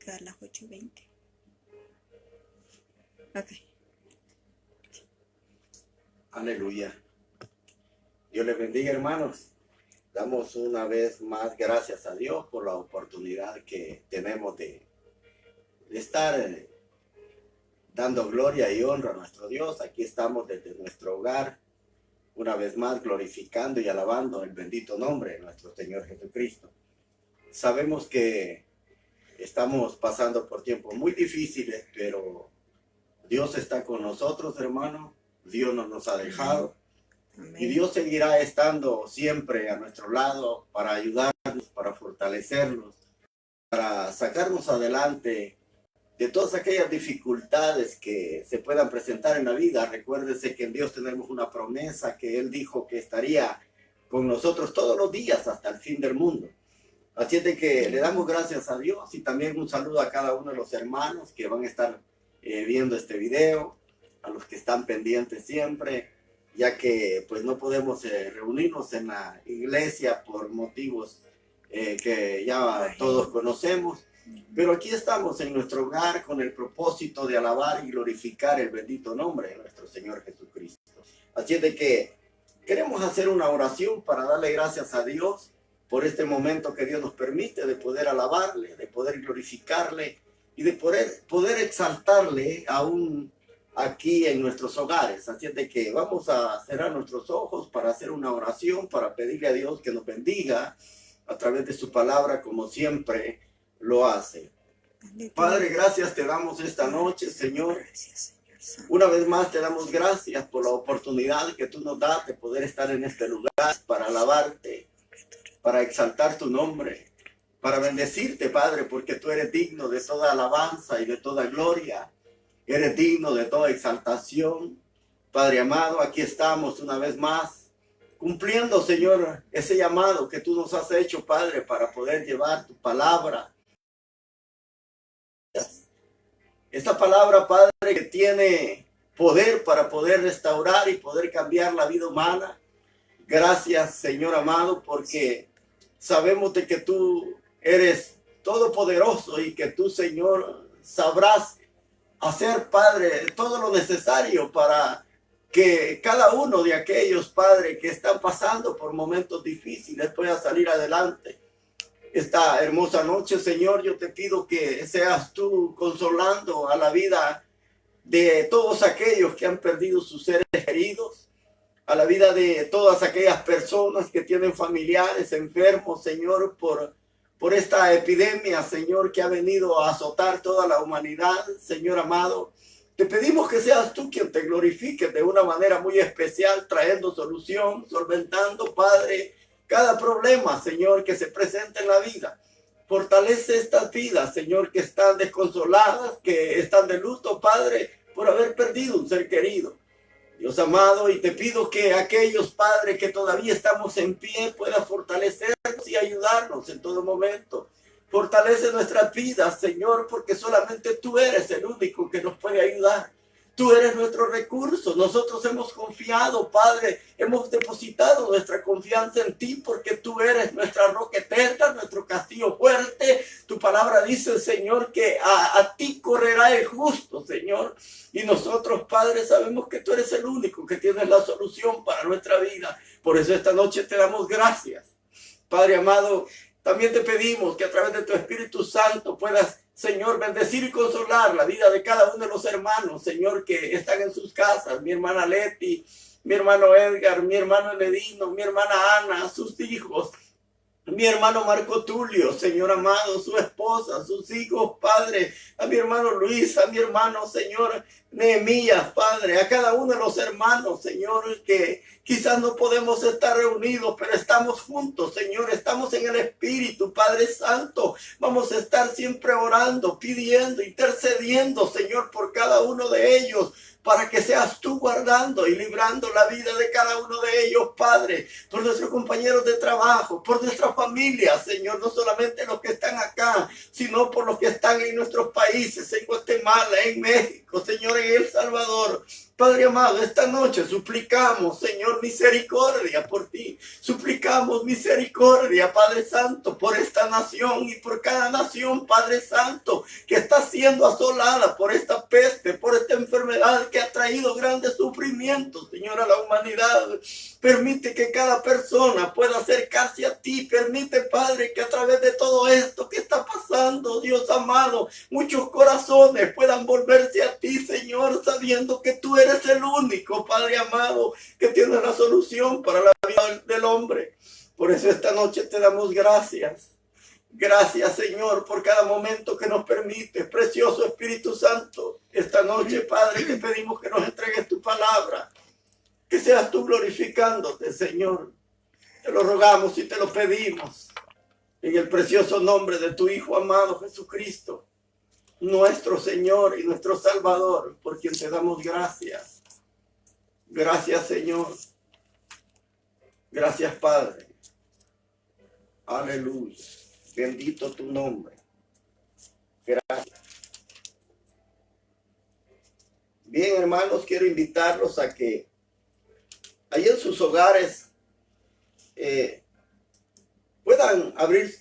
quedar las 8:20. Ok. Aleluya. Dios les bendiga, hermanos. Damos una vez más gracias a Dios por la oportunidad que tenemos de estar dando gloria y honra a nuestro Dios. Aquí estamos desde nuestro hogar, una vez más glorificando y alabando el bendito nombre de nuestro Señor Jesucristo. Sabemos que estamos pasando por tiempos muy difíciles, pero Dios está con nosotros, hermano. Dios no nos ha dejado. Amén. Y Dios seguirá estando siempre a nuestro lado para ayudarnos, para fortalecernos, para sacarnos adelante de todas aquellas dificultades que se puedan presentar en la vida. Recuérdese que en Dios tenemos una promesa que Él dijo que estaría con nosotros todos los días hasta el fin del mundo. Así es de que le damos gracias a Dios y también un saludo a cada uno de los hermanos que van a estar viendo este video, a los que están pendientes siempre, ya que pues no podemos reunirnos en la iglesia por motivos que ya todos conocemos, pero aquí estamos en nuestro hogar con el propósito de alabar y glorificar el bendito nombre de nuestro Señor Jesucristo. Así es de que queremos hacer una oración para darle gracias a Dios por este momento que Dios nos permite de poder alabarle, de poder glorificarle y de poder exaltarle aún aquí en nuestros hogares. Así es de que vamos a cerrar nuestros ojos para hacer una oración, para pedirle a Dios que nos bendiga a través de su palabra, como siempre lo hace. Padre, gracias te damos esta noche, Señor. Una vez más te damos gracias por la oportunidad que tú nos das de poder estar en este lugar para alabarte, para exaltar tu nombre, para bendecirte, Padre, porque tú eres digno de toda alabanza y de toda gloria. Eres digno de toda exaltación. Padre amado, aquí estamos una vez más, cumpliendo, Señor, ese llamado que tú nos has hecho, Padre, para poder llevar tu palabra. Esta palabra, Padre, que tiene poder para poder restaurar y poder cambiar la vida humana. Gracias, Señor amado, porque sabemos de que tú eres todopoderoso y que tú, Señor, sabrás hacer, Padre, todo lo necesario para que cada uno de aquellos, Padre, que están pasando por momentos difíciles pueda salir adelante. Esta hermosa noche, Señor, yo te pido que seas tú consolando a la vida de todos aquellos que han perdido sus seres queridos, a la vida de todas aquellas personas que tienen familiares enfermos, Señor, por esta epidemia, Señor, que ha venido a azotar toda la humanidad, Señor amado. Te pedimos que seas tú quien te glorifique de una manera muy especial, trayendo solución, solventando, Padre, cada problema, Señor, que se presente en la vida. Fortalece estas vidas, Señor, que están desconsoladas, que están de luto, Padre, por haber perdido un ser querido. Dios amado, y te pido que aquellos, Padre, que todavía estamos en pie, puedan fortalecernos y ayudarnos en todo momento. Fortalece nuestras vidas, Señor, porque solamente tú eres el único que nos puede ayudar. Tú eres nuestro recurso. Nosotros hemos confiado, Padre, hemos depositado nuestra confianza en ti porque tú eres nuestra roca eterna, nuestro castillo fuerte. Tu palabra dice, Señor, que a ti correrá el justo, Señor. Y nosotros, Padre, sabemos que tú eres el único que tienes la solución para nuestra vida. Por eso esta noche te damos gracias. Padre amado, también te pedimos que a través de tu Espíritu Santo puedas, Señor, bendecir y consolar la vida de cada uno de los hermanos, Señor, que están en sus casas. Mi hermana Leti, mi hermano Edgar, mi hermano Eledino, mi hermana Ana, sus hijos, mi hermano Marco Tulio, Señor amado, su esposa, sus hijos, Padre, a mi hermano Luis, a mi hermano, Señor, Nehemías, Padre, a cada uno de los hermanos, Señor, que quizás no podemos estar reunidos, pero estamos juntos, Señor, estamos en el Espíritu, Padre Santo. Vamos a estar siempre orando, pidiendo, intercediendo, Señor, por cada uno de ellos, para que seas tú guardando y librando la vida de cada uno de ellos, Padre, por nuestros compañeros de trabajo, por nuestra familia, Señor, no solamente los que están acá, sino por los que están en nuestros países, en Guatemala, en México, Señor, en El Salvador. Padre amado, esta noche suplicamos, Señor, misericordia por ti. Suplicamos misericordia, Padre Santo, por esta nación y por cada nación, Padre Santo, que está siendo asolada por esta peste, por esta enfermedad que ha traído grandes sufrimientos, Señor, a la humanidad. Permite que cada persona pueda acercarse a ti. Permite, Padre, que a través de todo esto que está pasando, Dios amado, muchos corazones puedan volverse a ti, Señor, sabiendo que tú eres el único, Padre amado, que tiene la solución para la vida del hombre. Por eso esta noche te damos gracias. Gracias, Señor, por cada momento que nos permite. Precioso Espíritu Santo, esta noche, Padre, te pedimos que nos entregues tu palabra. Que seas tú glorificándote, Señor. Te lo rogamos y te lo pedimos. En el precioso nombre de tu Hijo amado Jesucristo, nuestro Señor y nuestro Salvador, por quien te damos gracias. Gracias, Señor. Gracias, Padre. Aleluya. Bendito tu nombre. Gracias. Bien, hermanos, quiero invitarlos a que ahí en sus hogares puedan abrir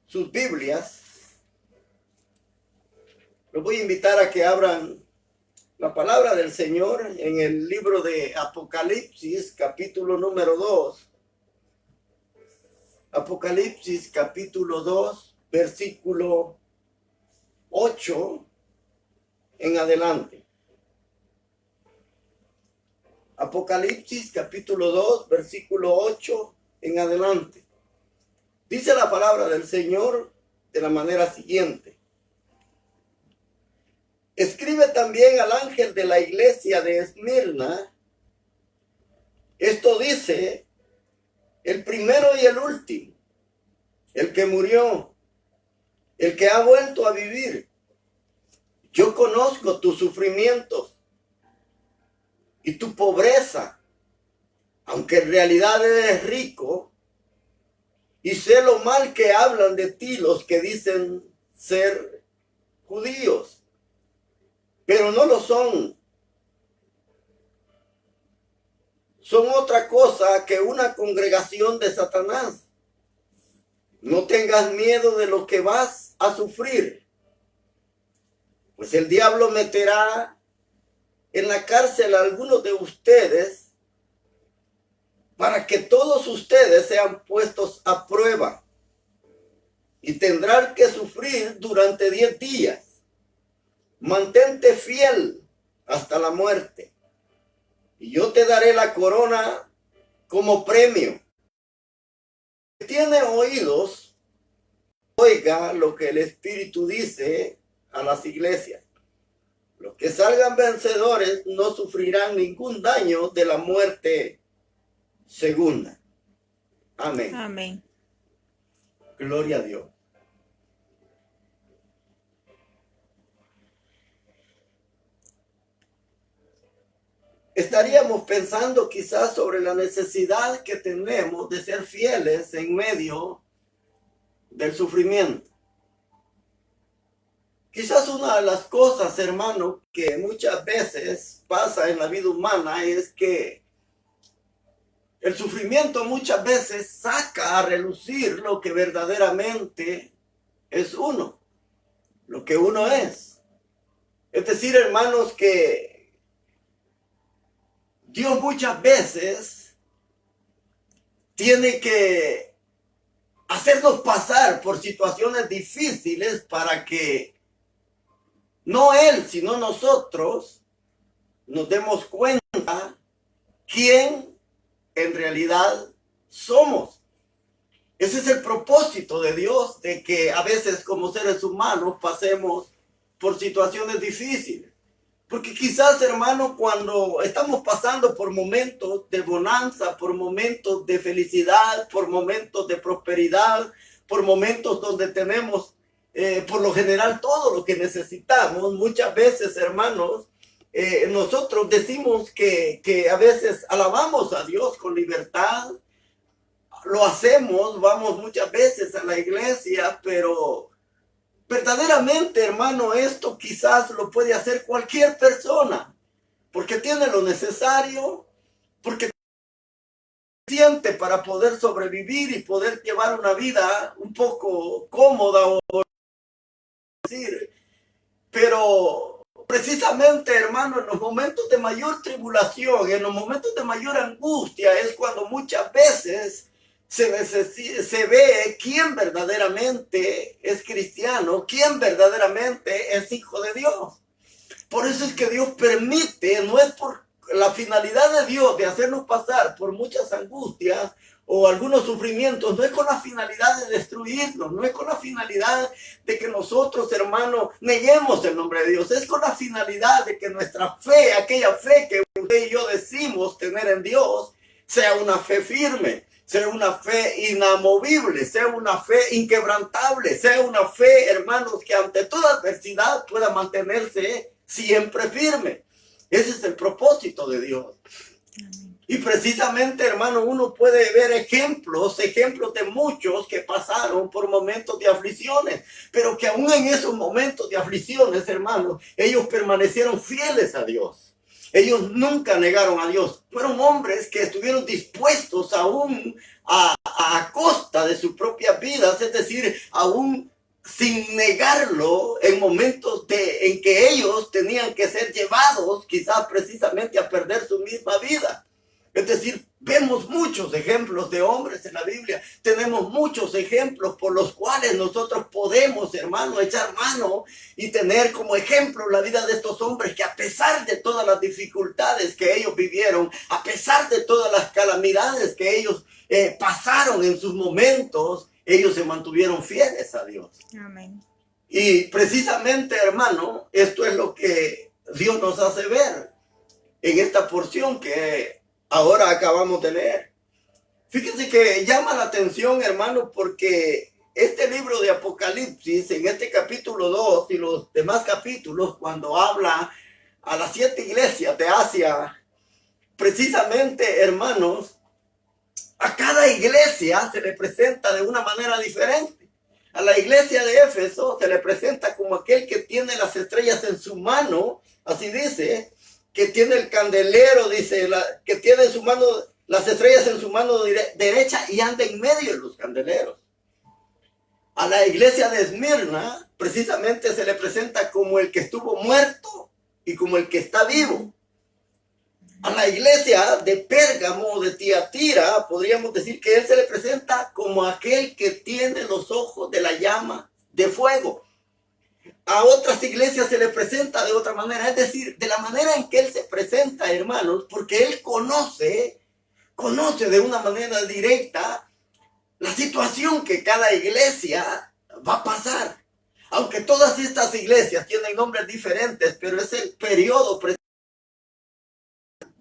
sus Biblias. Los voy a invitar a que abran la palabra del Señor en el libro de Apocalipsis, capítulo número 2. Apocalipsis, capítulo 2, versículo 8 en adelante. Apocalipsis, capítulo 2, versículo 8 en adelante. Dice la palabra del Señor de la manera siguiente. Escribe también al ángel de la iglesia de Esmirna. Esto dice el primero y el último, el que murió, el que ha vuelto a vivir. Yo conozco tus sufrimientos y tu pobreza, aunque en realidad eres rico, y sé lo mal que hablan de ti los que dicen ser judíos, pero no lo son. Son otra cosa que una congregación de Satanás. No tengas miedo de lo que vas a sufrir, pues el diablo meterá en la cárcel a algunos de ustedes para que todos ustedes sean puestos a prueba y tendrán que sufrir durante 10 días. Mantente fiel hasta la muerte y yo te daré la corona como premio. Si tiene oídos, oiga lo que el Espíritu dice a las iglesias. Los que salgan vencedores no sufrirán ningún daño de la muerte segunda. Amén. Amén. Gloria a Dios. Estaríamos pensando quizás sobre la necesidad que tenemos de ser fieles en medio del sufrimiento. Quizás una de las cosas, hermano, que muchas veces pasa en la vida humana es que el sufrimiento muchas veces saca a relucir lo que verdaderamente es uno, lo que uno es. Es decir, hermanos, que Dios muchas veces tiene que hacernos pasar por situaciones difíciles para que no Él, sino nosotros nos demos cuenta quién en realidad somos. Ese es el propósito de Dios, de que a veces como seres humanos pasemos por situaciones difíciles. Porque quizás, hermano, cuando estamos pasando por momentos de bonanza, por momentos de felicidad, por momentos de prosperidad, por momentos donde tenemos por lo general todo lo que necesitamos, muchas veces, hermanos, nosotros decimos que a veces alabamos a Dios con libertad, lo hacemos, vamos muchas veces a la iglesia, pero verdaderamente, hermano, esto quizás lo puede hacer cualquier persona. porque tiene lo necesario, porque siente para poder sobrevivir y poder llevar una vida un poco cómoda o decir. Pero precisamente, hermano, en los momentos de mayor tribulación, en los momentos de mayor angustia, es cuando muchas veces se ve quién verdaderamente es cristiano, quién verdaderamente es hijo de Dios. Por eso es que Dios permite, no es por la finalidad de Dios de hacernos pasar por muchas angustias o algunos sufrimientos, no es con la finalidad de destruirnos, no es con la finalidad de que nosotros, hermanos, neguemos el nombre de Dios, es con la finalidad de que nuestra fe, aquella fe que usted y yo decimos tener en Dios, sea una fe firme, sea una fe inamovible, sea una fe inquebrantable, sea una fe, hermanos, que ante toda adversidad pueda mantenerse siempre firme. Ese es el propósito de Dios. Y precisamente, hermano, uno puede ver ejemplos de muchos que pasaron por momentos de aflicciones, pero que aún en esos momentos de aflicciones, hermano, ellos permanecieron fieles a Dios. Ellos nunca negaron a Dios. Fueron hombres que estuvieron dispuestos aún a costa de sus propias vidas, es decir, aún sin negarlo en momentos en que ellos tenían que ser llevados quizás precisamente a perder su misma vida. Es decir, vemos muchos ejemplos de hombres en la Biblia. Tenemos muchos ejemplos por los cuales nosotros podemos, hermano, echar mano y tener como ejemplo la vida de estos hombres que a pesar de todas las dificultades que ellos vivieron, a pesar de todas las calamidades que ellos pasaron en sus momentos, ellos se mantuvieron fieles a Dios. Amén. Y precisamente, hermano, esto es lo que Dios nos hace ver en esta porción que ahora acabamos de leer. Fíjense que llama la atención, hermano, porque este libro de Apocalipsis, en este capítulo 2 y los demás capítulos, cuando habla a las 7 iglesias de Asia, precisamente, hermanos, a cada iglesia se le presenta de una manera diferente. A la iglesia de Éfeso se le presenta como aquel que tiene las estrellas en su mano, así dice, que tiene el candelero, dice, que tiene en su mano las estrellas en su mano derecha y anda en medio de los candeleros. A la iglesia de Esmirna, precisamente se le presenta como el que estuvo muerto y como el que está vivo. A la iglesia de Pérgamo, de Tiatira, podríamos decir que él se le presenta como aquel que tiene los ojos de la llama de fuego. A otras iglesias se le presenta de otra manera, es decir, de la manera en que él se presenta, hermanos, porque él conoce de una manera directa la situación que cada iglesia va a pasar. Aunque todas estas iglesias tienen nombres diferentes, pero es el periodo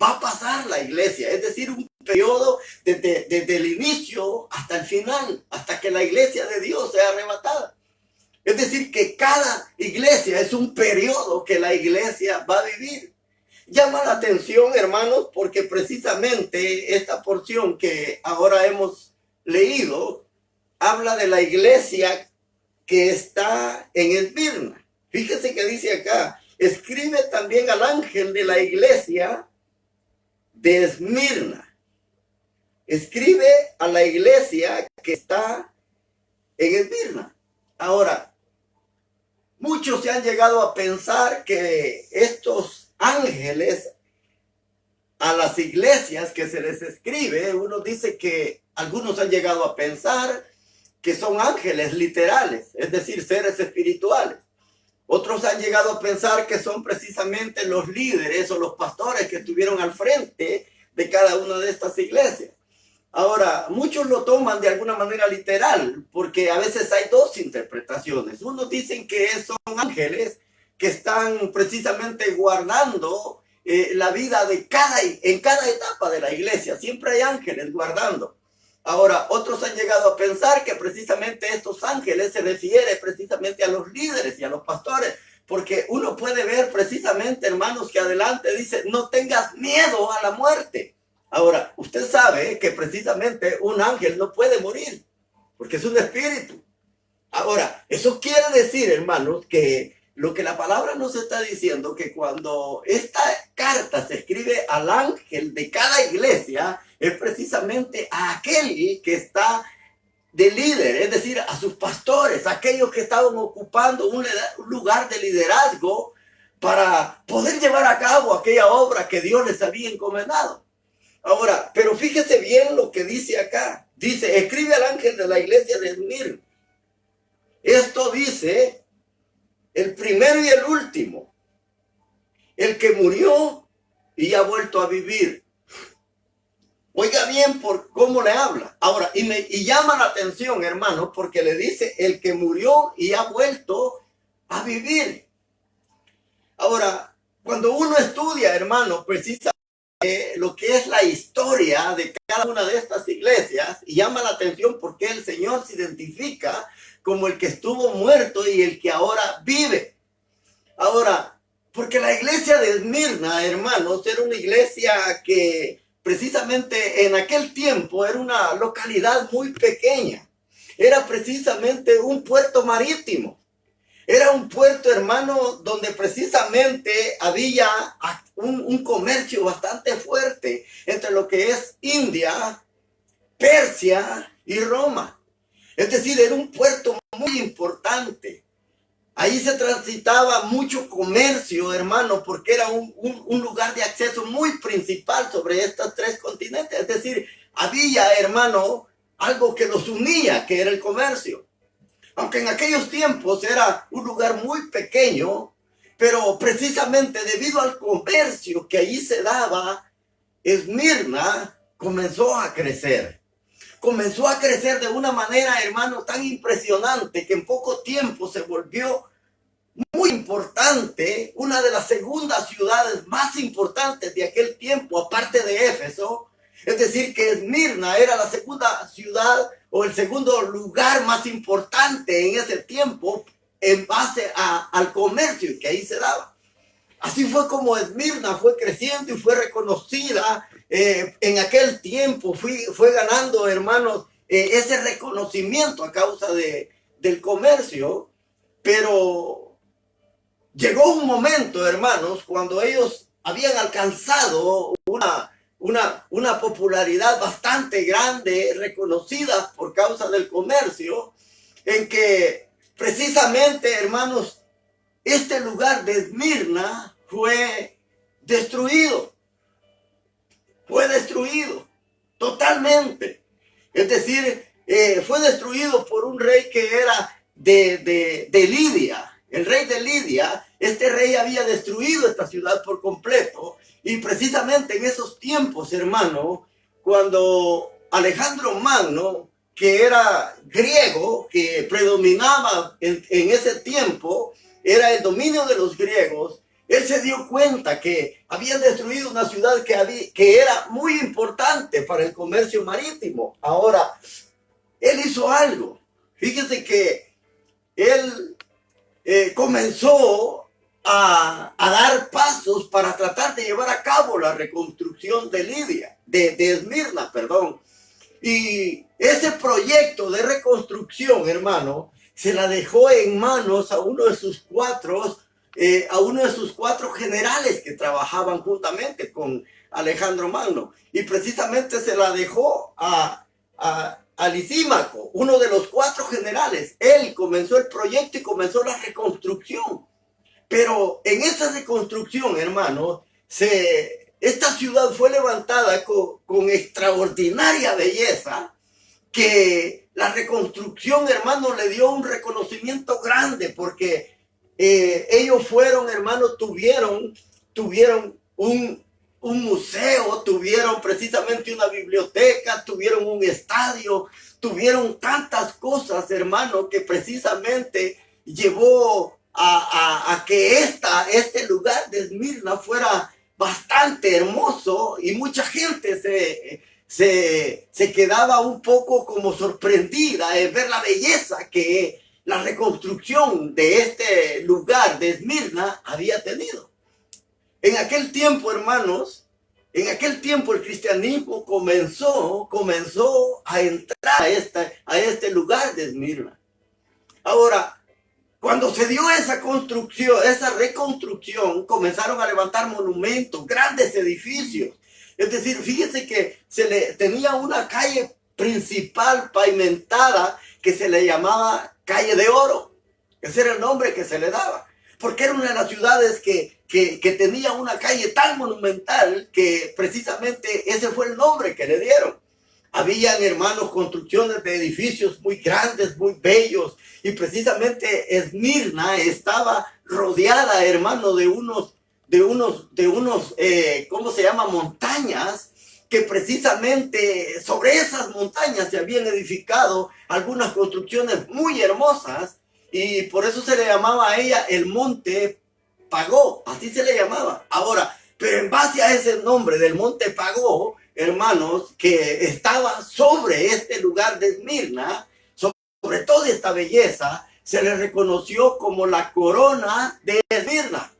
va a pasar la iglesia, es decir, un periodo desde el inicio hasta el final, hasta que la iglesia de Dios sea arrebatada. Es decir, que cada iglesia es un periodo que la iglesia va a vivir. Llama la atención, hermanos, porque precisamente esta porción que ahora hemos leído habla de la iglesia que está en Esmirna. Fíjese que dice acá, escribe también al ángel de la iglesia de Esmirna. Escribe a la iglesia que está en Esmirna. Ahora, muchos se han llegado a pensar que estos ángeles a las iglesias que se les escribe, uno dice que algunos han llegado a pensar que son ángeles literales, es decir, seres espirituales. Otros han llegado a pensar que son precisamente los líderes o los pastores que estuvieron al frente de cada una de estas iglesias. Ahora, muchos lo toman de alguna manera literal, porque a veces hay dos interpretaciones. Unos dicen que son ángeles que están precisamente guardando la vida en cada etapa de la iglesia. Siempre hay ángeles guardando. Ahora, otros han llegado a pensar que precisamente estos ángeles se refieren precisamente a los líderes y a los pastores, porque uno puede ver precisamente, hermanos, que adelante dice, no tengas miedo a la muerte. Ahora, usted sabe que precisamente un ángel no puede morir, porque es un espíritu. Ahora, eso quiere decir, hermanos, que lo que la palabra nos está diciendo, que cuando esta carta se escribe al ángel de cada iglesia, es precisamente a aquel que está de líder, es decir, a sus pastores, aquellos que estaban ocupando un lugar de liderazgo para poder llevar a cabo aquella obra que Dios les había encomendado. Ahora, pero fíjese bien lo que dice acá. Dice, escribe al ángel de la iglesia de Esmirna. Esto dice el primero y el último, el que murió y ha vuelto a vivir. Oiga bien por cómo le habla. Ahora, y llama la atención, hermano, porque le dice el que murió y ha vuelto a vivir. Ahora, cuando uno estudia, hermano, precisamente lo que es la historia de cada una de estas iglesias, y llama la atención porque el Señor se identifica como el que estuvo muerto y el que ahora vive. Ahora, porque la iglesia de Esmirna, hermanos, era una iglesia que precisamente en aquel tiempo era una localidad muy pequeña. Era precisamente un puerto marítimo. Era un puerto, hermano, donde precisamente había un comercio bastante fuerte entre lo que es India, Persia y Roma. Es decir, era un puerto muy importante. Ahí se transitaba mucho comercio, hermano, porque era un lugar de acceso muy principal sobre estos tres continentes. Es decir, había, hermano, algo que los unía, que era el comercio. Aunque en aquellos tiempos era un lugar muy pequeño, pero precisamente debido al comercio que allí se daba, Esmirna comenzó a crecer. Comenzó a crecer de una manera, hermano, tan impresionante que en poco tiempo se volvió muy importante, una de las segundas ciudades más importantes de aquel tiempo, aparte de Éfeso. Es decir, que Esmirna era la segunda ciudad o el segundo lugar más importante en ese tiempo en base al comercio que ahí se daba. Así fue como Esmirna fue creciendo y fue reconocida en aquel tiempo, fue ganando, hermanos, ese reconocimiento a causa del comercio. Pero llegó un momento, hermanos, cuando ellos habían alcanzado una popularidad bastante grande, reconocida por causa del comercio, en que precisamente, hermanos, este lugar de Esmirna fue destruido totalmente. Es decir, fue destruido por un rey que era de Lidia. El rey de Lidia, este rey había destruido esta ciudad por completo. Y precisamente en esos tiempos, hermano, cuando Alejandro Magno, que era griego, que predominaba en ese tiempo, era el dominio de los griegos, él se dio cuenta que habían destruido una ciudad que era muy importante para el comercio marítimo. Ahora, él hizo algo. Fíjese que él comenzó a dar pasos para tratar de llevar a cabo la reconstrucción de Esmirna, perdón. Y ese proyecto de reconstrucción, hermano, se la dejó en manos a uno de sus cuatro generales que trabajaban juntamente con Alejandro Magno. Y precisamente se la dejó a Lisímaco, uno de los 4 generales. Él comenzó el proyecto y comenzó la reconstrucción. Pero en esa reconstrucción, hermano, esta ciudad fue levantada con extraordinaria belleza, que la reconstrucción, hermano, le dio un reconocimiento grande, porque ellos fueron, hermano, tuvieron un museo, tuvieron precisamente una biblioteca, tuvieron un estadio, tuvieron tantas cosas, hermano, que precisamente llevó a que este lugar de Esmirna fuera bastante hermoso, y mucha gente se quedaba un poco como sorprendida en ver la belleza que la reconstrucción de este lugar de Esmirna había tenido. En aquel tiempo, hermanos, en aquel tiempo el cristianismo comenzó a entrar a este lugar de Esmirna. Ahora, cuando Cuando se dio esa construcción, esa reconstrucción, comenzaron a levantar monumentos, grandes edificios. Es decir, fíjese que tenía una calle principal pavimentada que se le llamaba Calle de Oro. Ese era el nombre que se le daba. Porque era una de las ciudades que tenía una calle tan monumental que precisamente ese fue el nombre que le dieron. Habían, hermanos, construcciones de edificios muy grandes, muy bellos. Y precisamente Esmirna estaba rodeada, hermano, de unos, ¿cómo se llama? Montañas, que precisamente sobre esas montañas se habían edificado algunas construcciones muy hermosas. Y por eso se le llamaba a ella el Monte Pagó, así se le llamaba. Ahora, pero en base a ese nombre del Monte Pagó, hermanos, que estaba sobre este lugar de Esmirna, sobre toda esta belleza, se le reconoció como la corona de Esmirna.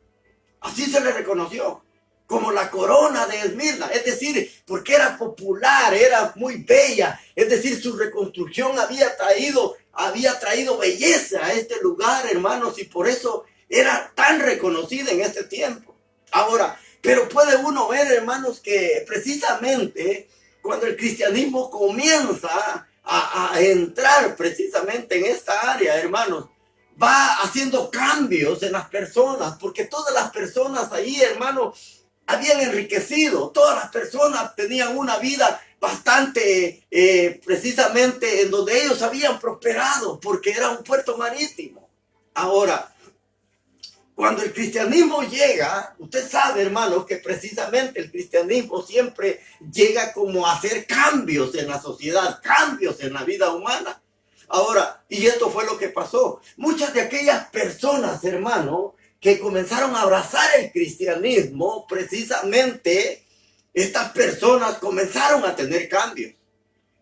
Así se le reconoció, como la corona de Esmirna. Es decir, porque era popular, era muy bella. Es decir, su reconstrucción había traído belleza a este lugar, hermanos, y por eso era tan reconocida en este tiempo. Ahora, pero puede uno ver, hermanos, que precisamente cuando el cristianismo comienza a entrar precisamente en esta área, hermanos, va haciendo cambios en las personas, porque todas las personas ahí, hermanos, habían enriquecido. Todas las personas tenían una vida bastante, precisamente en donde ellos habían prosperado, porque era un puerto marítimo. Ahora, cuando el cristianismo llega, usted sabe, hermanos, que precisamente el cristianismo siempre llega como a hacer cambios en la sociedad, cambios en la vida humana. Ahora, y esto fue lo que pasó. Muchas de aquellas personas, hermano, que comenzaron a abrazar el cristianismo, precisamente estas personas comenzaron a tener cambios.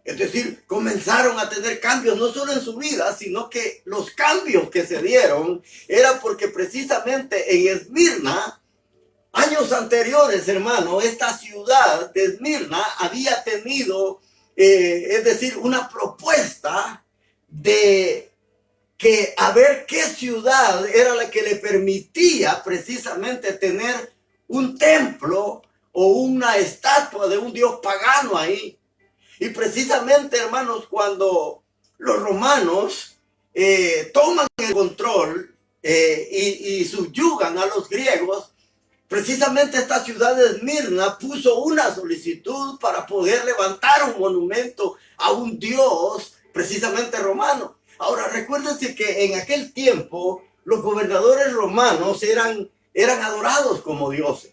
Es decir, comenzaron a tener cambios no solo en su vida, sino que los cambios que se dieron era porque precisamente en Esmirna, años anteriores, hermano, esta ciudad de Esmirna había tenido, es decir, una propuesta de que a ver qué ciudad era la que le permitía precisamente tener un templo o una estatua de un dios pagano ahí. Y precisamente, hermanos, cuando los romanos toman el control y subyugan a los griegos, precisamente esta ciudad de Esmirna puso una solicitud para poder levantar un monumento a un dios precisamente romano. Ahora, recuérdense que en aquel tiempo los gobernadores romanos eran adorados como dioses.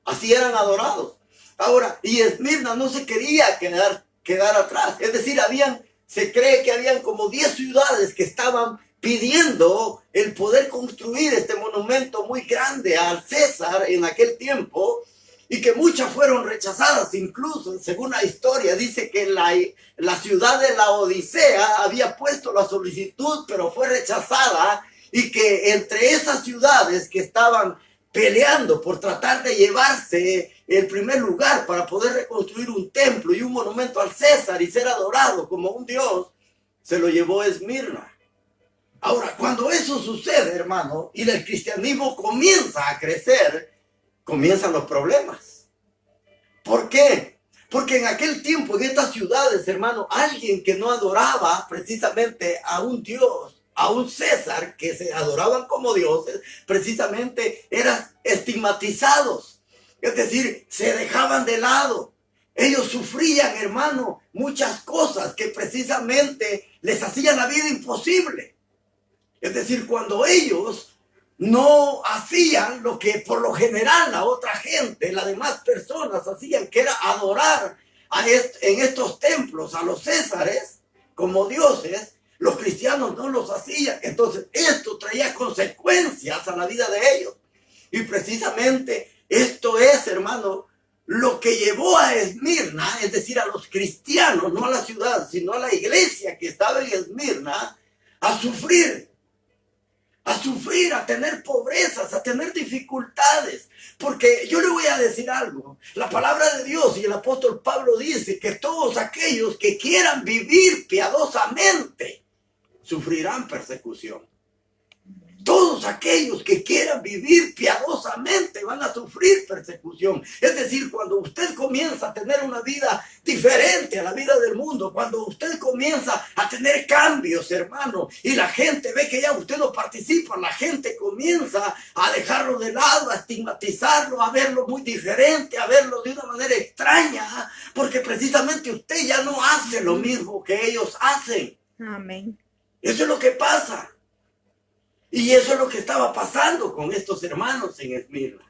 Así eran adorados. Ahora, y Esmirna no se quería quedar atrás. Es decir, se cree que habían como 10 ciudades que estaban pidiendo el poder construir este monumento muy grande al César en aquel tiempo, y que muchas fueron rechazadas. Incluso, según la historia, dice que la ciudad de la Odisea había puesto la solicitud, pero fue rechazada, y que entre esas ciudades que estaban peleando por tratar de llevarse el primer lugar para poder reconstruir un templo y un monumento al César y ser adorado como un dios, se lo llevó Esmirna. Ahora, cuando eso sucede, hermano, y el cristianismo comienza a crecer, comienzan los problemas. ¿Por qué? Porque en aquel tiempo, en estas ciudades, hermano, alguien que no adoraba precisamente a un dios, a un César, que se adoraban como dioses, precisamente eran estigmatizados. Es decir, se dejaban de lado. Ellos sufrían, hermano, muchas cosas que precisamente les hacían la vida imposible. Es decir, cuando ellos no hacían lo que por lo general la otra gente, las demás personas hacían, que era adorar en estos templos a los Césares como dioses, los cristianos no los hacían. Entonces esto traía consecuencias a la vida de ellos. Y precisamente esto es, hermano, lo que llevó a Esmirna, es decir, a los cristianos, no a la ciudad, sino a la iglesia que estaba en Esmirna, a sufrir, a tener pobrezas, a tener dificultades. Porque yo le voy a decir algo, la palabra de Dios y el apóstol Pablo dice que todos aquellos que quieran vivir piadosamente sufrirán persecución. todos aquellos que quieran vivir piadosamente van a sufrir persecución. Es decir, cuando usted comienza a tener una vida diferente a la vida del mundo, cuando usted comienza a tener cambios, hermano, y la gente ve que ya usted no participa, la gente comienza a dejarlo de lado, a estigmatizarlo, a verlo muy diferente, a verlo de una manera extraña, porque precisamente usted ya no hace lo mismo que ellos hacen. Amén. Eso es lo que pasa. Y eso es lo que estaba pasando con estos hermanos en Esmirna.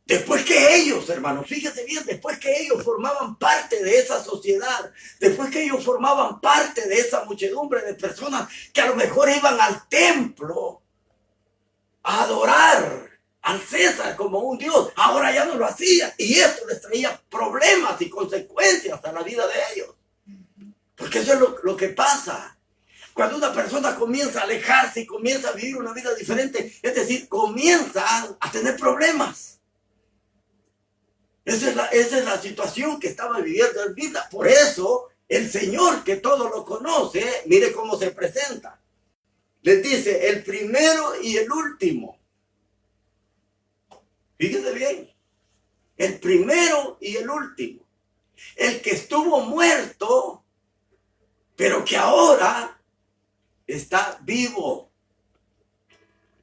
Después que ellos, hermanos, fíjese bien, después que ellos formaban parte de esa sociedad, después que ellos formaban parte de esa muchedumbre de personas que a lo mejor iban al templo a adorar al César como un dios, ahora ya no lo hacían. Y esto les traía problemas y consecuencias a la vida de ellos. Porque eso es lo que pasa. Cuando una persona comienza a alejarse y comienza a vivir una vida diferente, es decir, comienza a tener problemas. Esa es la situación que estaba viviendo en vida. Por eso, el Señor, que todo lo conoce, mire cómo se presenta. Les dice, el primero y el último. Fíjense bien. El primero y el último. El que estuvo muerto, pero que ahora está vivo.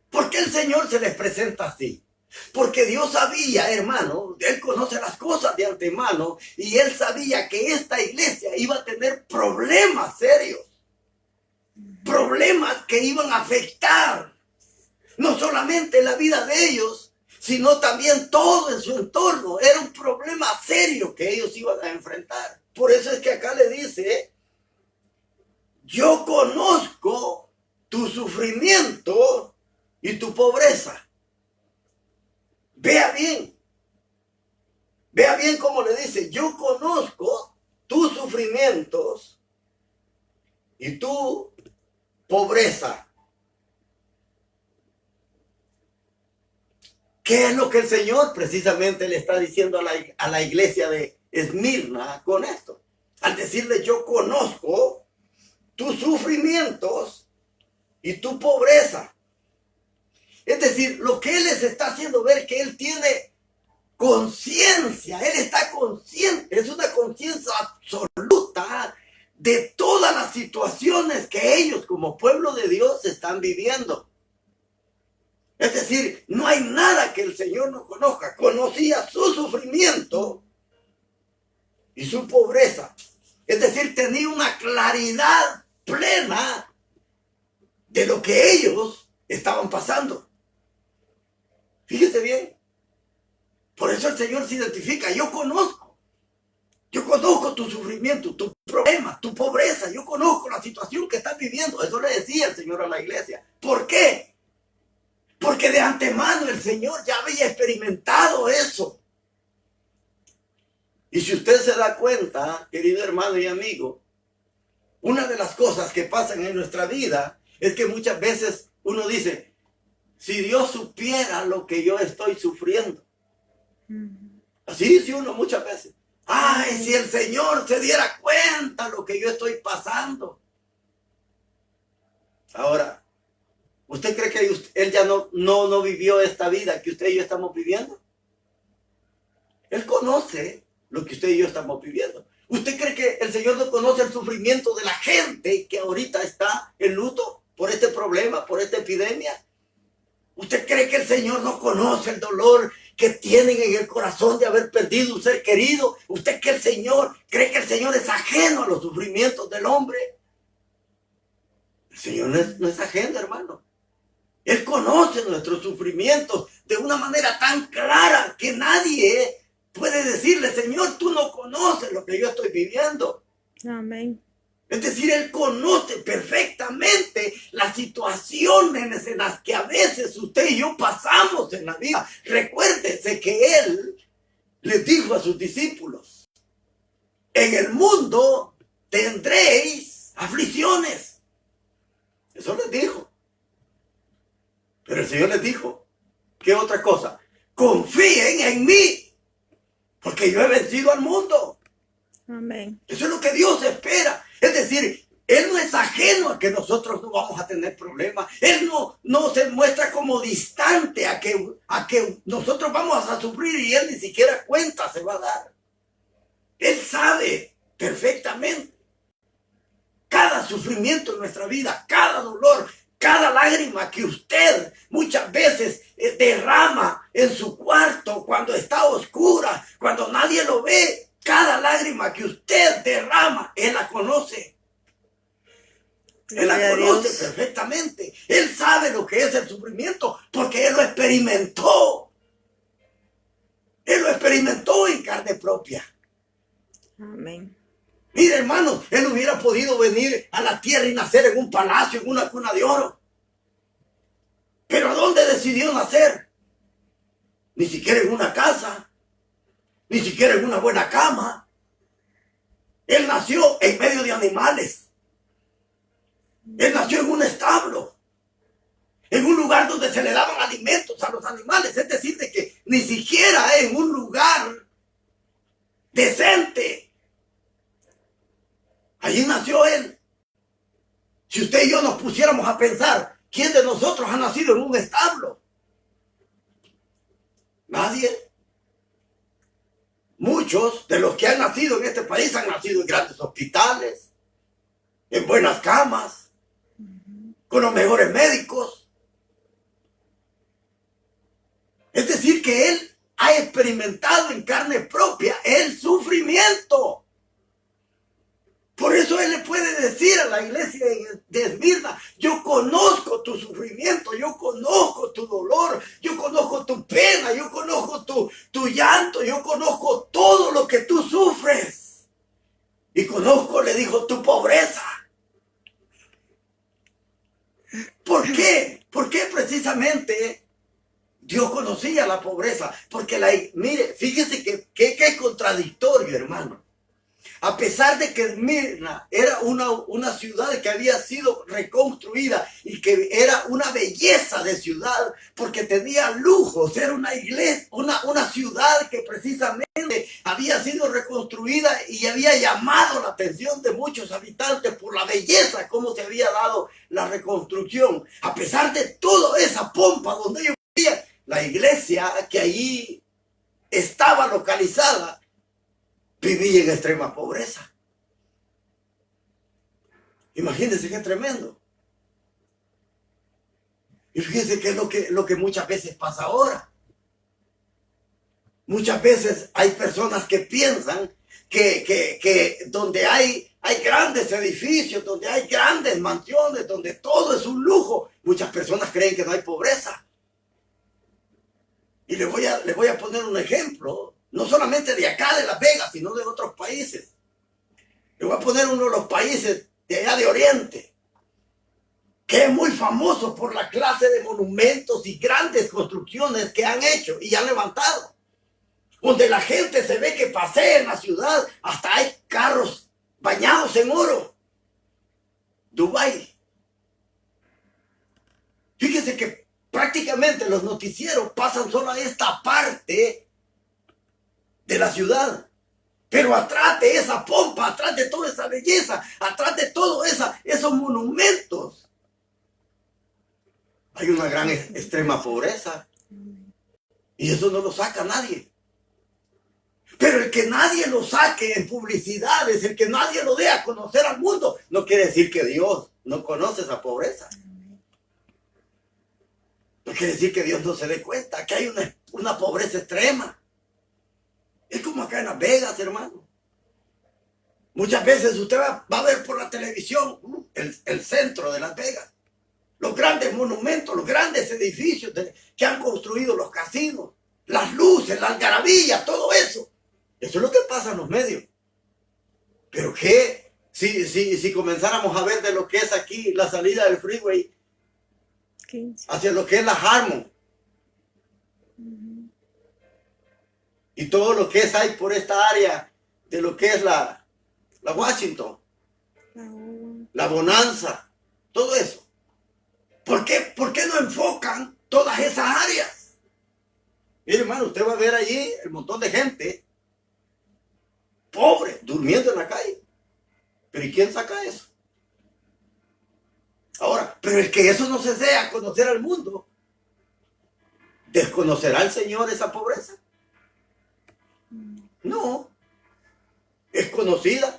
¿Por qué el Señor se les presenta así? Porque Dios sabía, hermano, Él conoce las cosas de antemano y Él sabía que esta iglesia iba a tener problemas serios. Problemas que iban a afectar no solamente la vida de ellos, sino también todo en su entorno. Era un problema serio que ellos iban a enfrentar. Por eso es que acá le dice, yo conozco tu sufrimiento y tu pobreza. Vea bien cómo le dice, yo conozco tus sufrimientos y tu pobreza. ¿Qué es lo que el Señor precisamente le está diciendo a la iglesia de Esmirna con esto? Al decirle, yo conozco tus sufrimientos y tu pobreza. Es decir, lo que Él les está haciendo ver que Él tiene conciencia, Él está consciente, es una conciencia absoluta de todas las situaciones que ellos como pueblo de Dios están viviendo. Es decir, no hay nada que el Señor no conozca. Conocía su sufrimiento y su pobreza. Es decir, tenía una claridad plena de lo que ellos estaban pasando. Fíjese bien. Por eso el Señor se identifica. Yo conozco tu sufrimiento, tu problema, tu pobreza. Yo conozco la situación que estás viviendo. Eso le decía el Señor a la iglesia. ¿Por qué? Porque de antemano el Señor ya había experimentado eso. Y si usted se da cuenta, querido hermano y amigo, una de las cosas que pasan en nuestra vida es que muchas veces uno dice, si Dios supiera lo que yo estoy sufriendo. Así dice uno muchas veces. Ay, si el Señor se diera cuenta lo que yo estoy pasando. Ahora, ¿usted cree que Él ya no vivió esta vida que usted y yo estamos viviendo? Él conoce lo que usted y yo estamos viviendo. ¿Usted cree que el Señor no conoce el sufrimiento de la gente que ahorita está en luto por este problema, por esta epidemia? ¿Usted cree que el Señor no conoce el dolor que tienen en el corazón de haber perdido un ser querido? ¿Usted cree que el Señor es ajeno a los sufrimientos del hombre? El Señor no es ajeno, hermano. Él conoce nuestros sufrimientos de una manera tan clara que nadie puede decirle, Señor, tú no conoces lo que yo estoy viviendo. Amén. Es decir, Él conoce perfectamente las situaciones en las que a veces usted y yo pasamos en la vida. Recuérdese que Él les dijo a sus discípulos, en el mundo tendréis aflicciones. Eso les dijo. Pero el Señor les dijo, ¿qué otra cosa? Confíen en mí, porque yo he vencido al mundo. Amén. Eso es lo que Dios espera. Es decir, Él no es ajeno a que nosotros no vamos a tener problemas. Él no se muestra como distante a que nosotros vamos a sufrir y Él ni siquiera cuenta se va a dar. Él sabe perfectamente cada sufrimiento en nuestra vida, cada dolor, cada lágrima que usted muchas veces derrama en su cuarto cuando está oscura, cuando nadie lo ve. Cada lágrima que usted derrama, Él la conoce. Él la conoce perfectamente. Él sabe lo que es el sufrimiento porque Él lo experimentó. Él lo experimentó en carne propia. Amén. Mire, hermanos, Él hubiera podido venir a la tierra y nacer en un palacio, en una cuna de oro. Pero ¿a dónde decidió nacer? Ni siquiera en una casa, ni siquiera en una buena cama. Él nació en medio de animales. Él nació en un establo, en un lugar donde se le daban alimentos a los animales. Es decir, de que ni siquiera en un lugar decente. Allí nació Él. Si usted y yo nos pusiéramos a pensar, ¿quién de nosotros ha nacido en un establo? Nadie. Muchos de los que han nacido en este país han nacido en grandes hospitales, en buenas camas, con los mejores médicos. Es decir, que Él ha experimentado en carne propia el sufrimiento. Por eso Él le puede decir a la iglesia de Esmirna: yo conozco tu sufrimiento, yo conozco tu dolor, yo conozco tu pena, yo conozco tu llanto, yo conozco todo lo que tú sufres. Y conozco, le dijo, tu pobreza. ¿Por qué? ¿Por qué precisamente Dios conocía la pobreza? Porque mire, fíjese que es contradictorio, hermano. A pesar de que Esmirna era una ciudad que había sido reconstruida y que era una belleza de ciudad porque tenía lujos, era una iglesia, una ciudad que precisamente había sido reconstruida y había llamado la atención de muchos habitantes por la belleza, cómo se había dado la reconstrucción. A pesar de toda esa pompa donde ellos vivían, la iglesia que allí estaba localizada vivía en extrema pobreza. Imagínense qué tremendo. Y fíjense qué es lo que muchas veces pasa ahora. Muchas veces hay personas que piensan que donde hay grandes edificios, donde hay grandes mansiones, donde todo es un lujo, muchas personas creen que no hay pobreza. Y les voy a poner un ejemplo. No solamente de acá, de Las Vegas, sino de otros países. Le voy a poner uno de los países de allá de Oriente, que es muy famoso por la clase de monumentos y grandes construcciones que han hecho y han levantado. Donde la gente se ve que pasea en la ciudad, hasta hay carros bañados en oro. Dubái. Fíjese que prácticamente los noticieros pasan solo a esta parte de la ciudad, pero atrás de esa pompa, atrás de toda esa belleza, atrás de todos esos monumentos, hay una gran extrema pobreza, y eso no lo saca nadie. Pero el que nadie lo saque en publicidades, el que nadie lo dé a conocer al mundo, no quiere decir que Dios no conoce esa pobreza. No quiere decir que Dios no se dé cuenta que hay una pobreza extrema. Es como acá en Las Vegas, hermano. Muchas veces usted va a ver por la televisión el centro de Las Vegas. Los grandes monumentos, los grandes edificios que han construido los casinos. Las luces, la algarabía, todo eso. Eso es lo que pasa en los medios. Pero ¿qué? Si comenzáramos a ver de lo que es aquí la salida del freeway hacia lo que es la Harmon. Y todo lo que es ahí por esta área de lo que es la Washington, la Bonanza, todo eso. ¿Por qué no enfocan todas esas áreas? Mire, hermano, usted va a ver allí el montón de gente pobre, durmiendo en la calle. ¿Pero y quién saca eso? Ahora, pero el que eso no se sea conocer al mundo, ¿desconocerá el Señor esa pobreza? No, es conocida.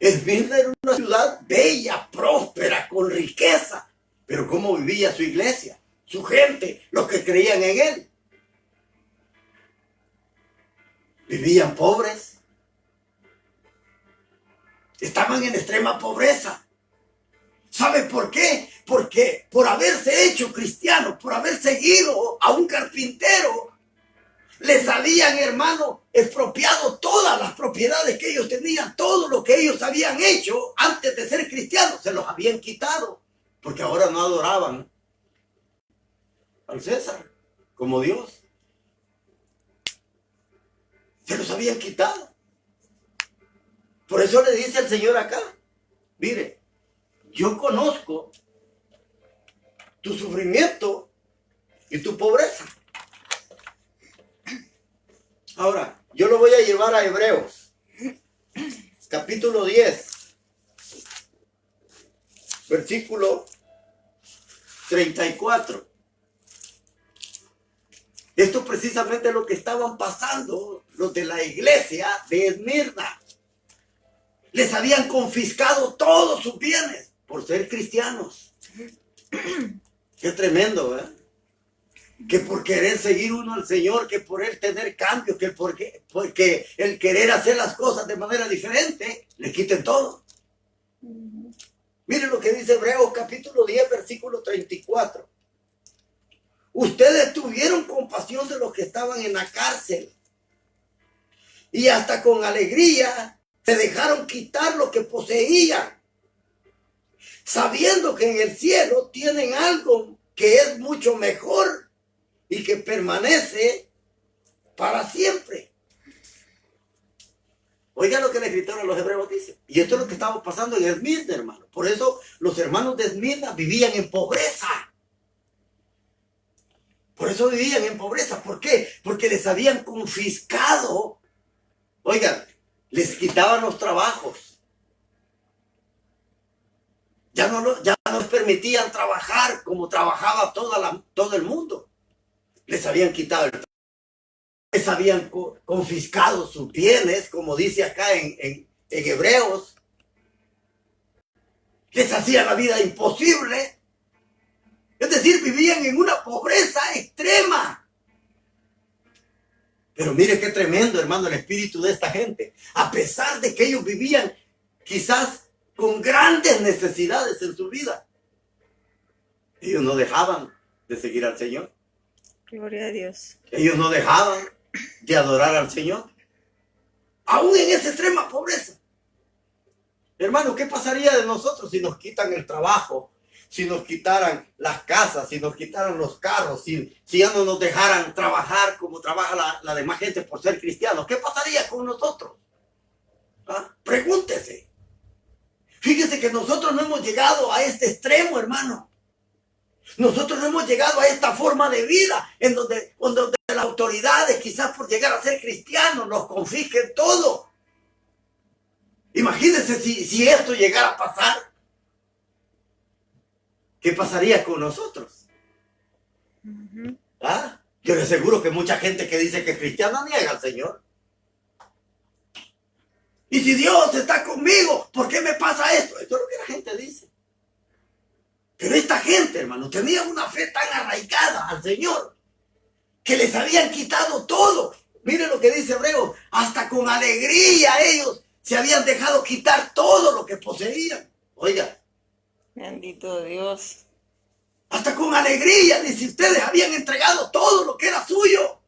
Esmirna era una ciudad bella, próspera, con riqueza. Pero ¿cómo vivía su iglesia? Su gente, los que creían en él. Vivían pobres. Estaban en extrema pobreza. ¿Sabe por qué? Porque por haberse hecho cristianos, por haber seguido a un carpintero, les habían, hermano, expropiado todas las propiedades que ellos tenían, todo lo que ellos habían hecho antes de ser cristianos, se los habían quitado, porque ahora no adoraban al César como Dios. Se los habían quitado. Por eso le dice el Señor acá, mire, yo conozco tu sufrimiento y tu pobreza. Ahora, yo lo voy a llevar a Hebreos, capítulo 10, versículo 34. Esto precisamente es lo que estaban pasando los de la iglesia de Esmirna. Les habían confiscado todos sus bienes por ser cristianos. Qué tremendo, ¿eh? Que por querer seguir uno al Señor, que por él tener cambios, que porque el querer hacer las cosas de manera diferente, le quiten todo. Miren lo que dice Hebreos capítulo 10, versículo 34. Ustedes tuvieron compasión de los que estaban en la cárcel y hasta con alegría se dejaron quitar lo que poseían, sabiendo que en el cielo tienen algo que es mucho mejor y que permanece para siempre. Oiga lo que el escritor a los hebreos dice. Y esto es lo que estaba pasando en Esmirna, hermano. Por eso los hermanos de Esmirna vivían en pobreza. Por eso vivían en pobreza. ¿Por qué? Porque les habían confiscado. Oigan, les quitaban los trabajos. Ya no les permitían trabajar como trabajaba todo el mundo. Les habían quitado el trabajo. Les habían confiscado sus bienes, como dice acá en Hebreos. Les hacían la vida imposible. Es decir, vivían en una pobreza extrema. Pero mire qué tremendo, hermano, el espíritu de esta gente. A pesar de que ellos vivían quizás con grandes necesidades en su vida, ellos no dejaban de seguir al Señor. Gloria a Dios. Ellos no dejaban de adorar al Señor. Aún en esa extrema pobreza. Hermano, ¿qué pasaría de nosotros si nos quitan el trabajo? Si nos quitaran las casas, si nos quitaran los carros, si ya no nos dejaran trabajar como trabaja la demás gente por ser cristianos, ¿qué pasaría con nosotros? ¿Ah? Pregúntese. Fíjese que nosotros no hemos llegado a este extremo, hermano. Nosotros no hemos llegado a esta forma de vida en donde las autoridades, quizás por llegar a ser cristianos, nos confisquen todo. Imagínense si esto llegara a pasar. ¿Qué pasaría con nosotros? ¿Ah? Yo le aseguro que mucha gente que dice que es cristiana niega al Señor. Y si Dios está conmigo, ¿por qué me pasa esto? Esto es lo que la gente dice. Pero esta gente, hermano, tenía una fe tan arraigada al Señor que les habían quitado todo. Miren lo que dice Hebreos. Hasta con alegría ellos se habían dejado quitar todo lo que poseían. Oiga. Bendito Dios. Hasta con alegría, dice, ustedes habían entregado todo lo que era suyo.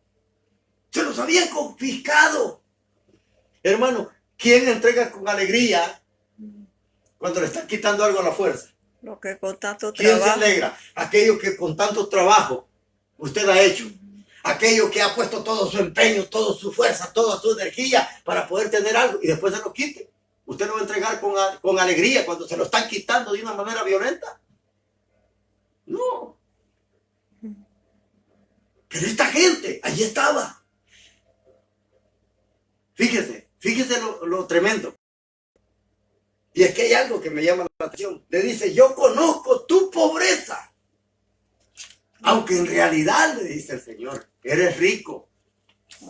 Se los habían confiscado. Hermano, ¿quién entrega con alegría cuando le están quitando algo a la fuerza? Lo que con tanto ¿Quién trabajo. se alegra? Aquello que con tanto trabajo usted ha hecho. Aquello que ha puesto todo su empeño, toda su fuerza, toda su energía para poder tener algo y después se lo quite. ¿Usted lo va a entregar con alegría cuando se lo están quitando de una manera violenta? No. Pero esta gente, allí estaba. Fíjese lo tremendo. Y es que hay algo que me llama la atención. Le dice, yo conozco tu pobreza. Aunque en realidad, le dice el Señor, eres rico.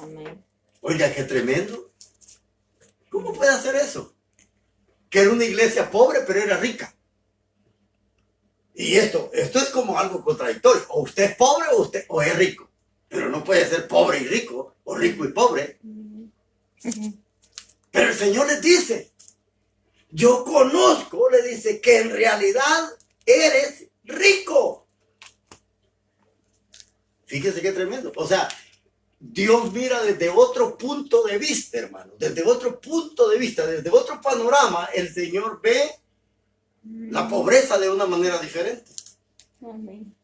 Amén. Oiga, qué tremendo. ¿Cómo puede hacer eso? Que era una iglesia pobre, pero era rica. Y esto es como algo contradictorio. O usted es pobre o es rico. Pero no puede ser pobre y rico, o rico y pobre. Pero el Señor les dice, yo conozco, le dice, que en realidad eres rico. Fíjese qué tremendo. O sea, Dios mira desde otro punto de vista, hermano. Desde otro punto de vista, desde otro panorama, el Señor ve la pobreza de una manera diferente. Amén.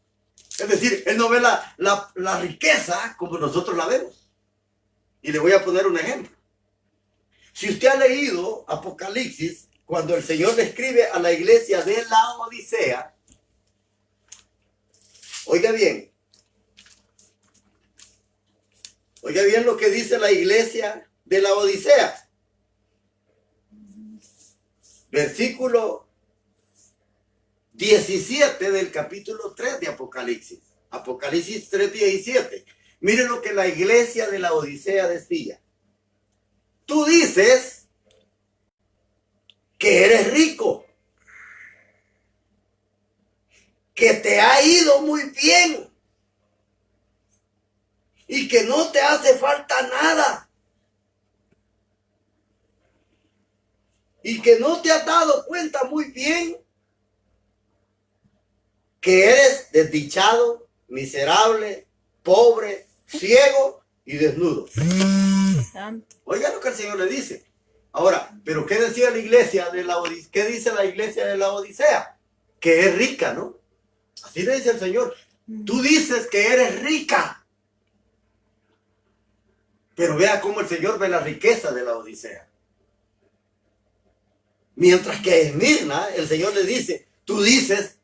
Es decir, Él no ve la riqueza como nosotros la vemos. Y le voy a poner un ejemplo. Si usted ha leído Apocalipsis, cuando el Señor le escribe a la iglesia de la Odisea, oiga bien lo que dice la iglesia de la Odisea. Versículo 17 del capítulo 3 de Apocalipsis. Apocalipsis 3:17. Miren lo que la iglesia de la Odisea decía. Tú dices que eres rico, que te ha ido muy bien y que no te hace falta nada y que no te has dado cuenta muy bien que eres desdichado, miserable, pobre, ciego y desnudo. Santo. Oiga lo que el Señor le dice. Ahora, ¿pero qué decía la iglesia de la Odisea? ¿Qué dice la iglesia de la Odisea? Que es rica, ¿no? Así le dice el Señor. Tú dices que eres rica. Pero vea cómo el Señor ve la riqueza de la Odisea. Mientras que a Esmirna, el Señor le dice, tú dices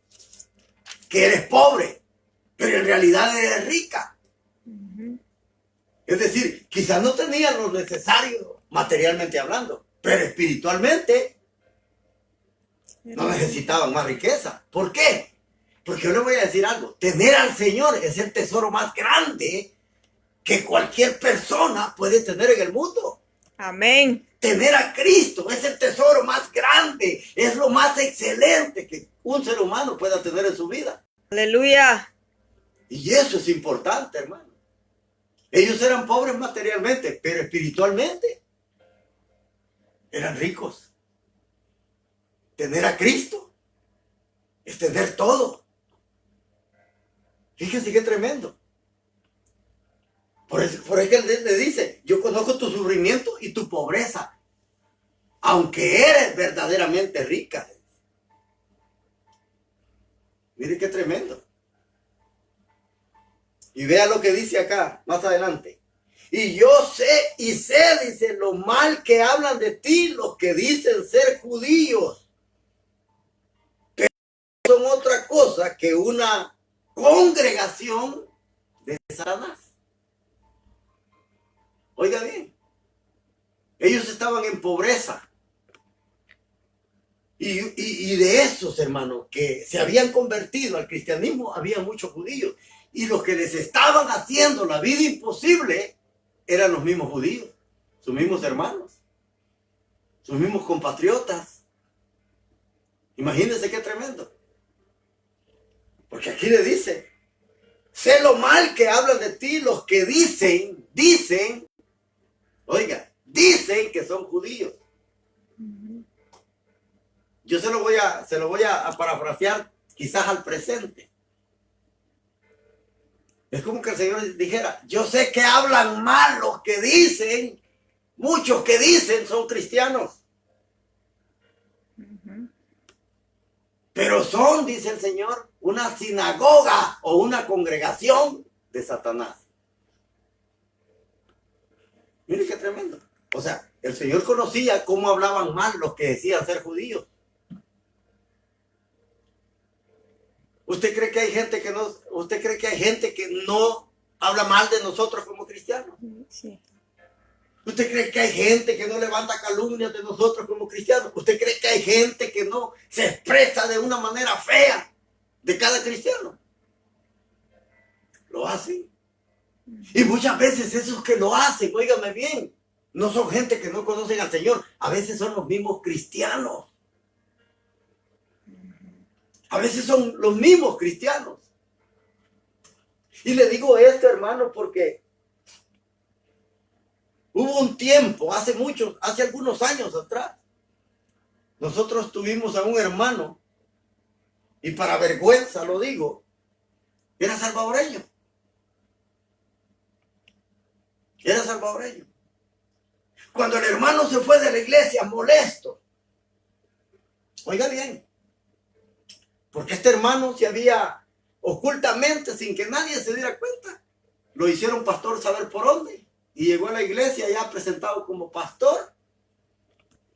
que eres pobre, pero en realidad eres rica. Es decir, quizás no tenían lo necesario materialmente hablando, pero espiritualmente no necesitaban más riqueza. ¿Por qué? Porque yo le voy a decir algo. Tener al Señor es el tesoro más grande que cualquier persona puede tener en el mundo. Amén. Tener a Cristo es el tesoro más grande, es lo más excelente que un ser humano pueda tener en su vida. Aleluya. Y eso es importante, hermano. Ellos eran pobres materialmente, pero espiritualmente eran ricos. Tener a Cristo es tener todo. Fíjense qué tremendo. Por eso que él le dice, yo conozco tu sufrimiento y tu pobreza, aunque eres verdaderamente rica. Mire qué tremendo. Y vea lo que dice acá, más adelante. Y yo sé, dice, lo mal que hablan de ti los que dicen ser judíos. Pero son otra cosa que una congregación de Satanás. Oiga bien, ellos estaban en pobreza. Y de esos, hermanos, que se habían convertido al cristianismo, había muchos judíos. Y los que les estaban haciendo la vida imposible eran los mismos judíos, sus mismos hermanos, sus mismos compatriotas. Imagínense qué tremendo. Porque aquí le dice, sé lo mal que hablan de ti los que dicen, oiga, dicen que son judíos. Yo se lo voy a parafrasear quizás al presente. Es como que el Señor dijera, yo sé que hablan mal los que dicen, muchos que dicen son cristianos. Pero son, dice el Señor, una sinagoga o una congregación de Satanás. Mire qué tremendo. O sea, el Señor conocía cómo hablaban mal los que decían ser judíos. ¿Usted cree que hay gente que no habla mal de nosotros como cristianos? Sí. ¿Usted cree que hay gente que no levanta calumnias de nosotros como cristianos? ¿Usted cree que hay gente que no se expresa de una manera fea de cada cristiano? Lo hacen. Y muchas veces esos que lo hacen, óigame bien, no son gente que no conocen al Señor. A veces son los mismos cristianos. A veces son los mismos cristianos. Y le digo esto, hermano, porque hubo un tiempo, hace algunos años atrás, nosotros tuvimos a un hermano, y para vergüenza lo digo, era salvadoreño. Era salvadoreño. Cuando el hermano se fue de la iglesia molesto, oiga bien, porque este hermano se había ocultamente, sin que nadie se diera cuenta, lo hicieron pastor saber por dónde, y llegó a la iglesia ya presentado como pastor,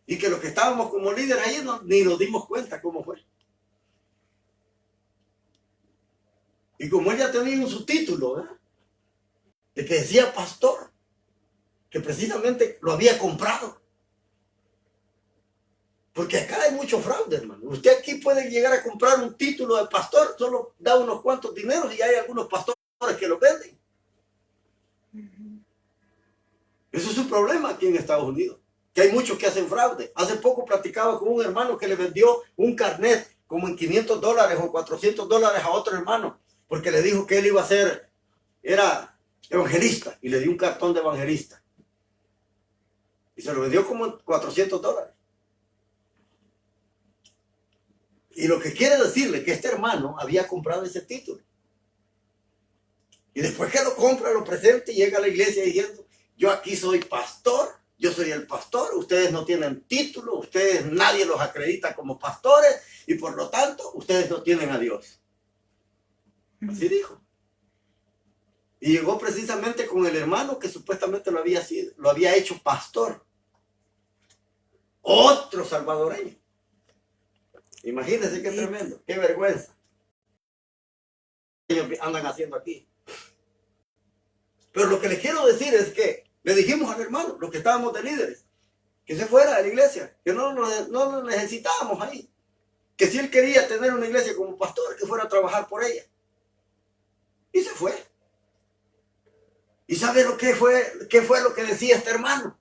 y que los que estábamos como líderes ahí ni nos dimos cuenta cómo fue. Y como él ya tenía su título, ¿verdad?, de que decía pastor, que precisamente lo había comprado. Porque acá hay mucho fraude, hermano. Usted aquí puede llegar a comprar un título de pastor, solo da unos cuantos dineros y hay algunos pastores que lo venden. Eso es un problema aquí en Estados Unidos, que hay muchos que hacen fraude. Hace poco platicaba con un hermano que le vendió un carnet como en $500 o $400 a otro hermano, porque le dijo que él iba a ser, era evangelista, y le dio un cartón de evangelista. Y se lo vendió como en $400. Y lo que quiere decirle que este hermano había comprado ese título. Y después que lo compra, lo presenta y llega a la iglesia diciendo: yo aquí soy pastor, yo soy el pastor, ustedes no tienen título, ustedes nadie los acredita como pastores y por lo tanto ustedes no tienen a Dios. Así dijo. Y llegó precisamente con el hermano que supuestamente lo había hecho pastor. Otro salvadoreño. Imagínense qué tremendo, qué vergüenza. Ellos andan haciendo aquí. Pero lo que les quiero decir es que le dijimos al hermano, los que estábamos de líderes, que se fuera de la iglesia, que no lo necesitábamos ahí. Que si él quería tener una iglesia como pastor, que fuera a trabajar por ella. Y se fue. ¿Y sabe qué fue lo que decía este hermano?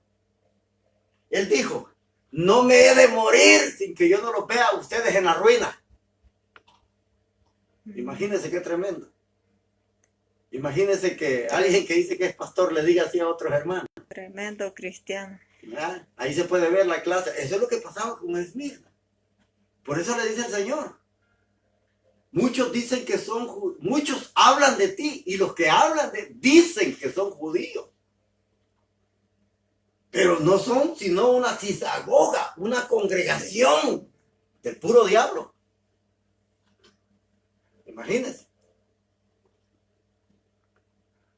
Él dijo: no me he de morir sin que yo no los vea a ustedes en la ruina. Imagínense qué tremendo. Imagínense que alguien que dice que es pastor le diga así a otros hermanos. Tremendo cristiano. ¿Verdad? Ahí se puede ver la clase. Eso es lo que pasaba con Esmirna. Por eso le dice el Señor: muchos dicen que muchos hablan de ti, y los que hablan dicen que son judíos. Pero no son sino una sinagoga, una congregación del puro diablo. Imagínense.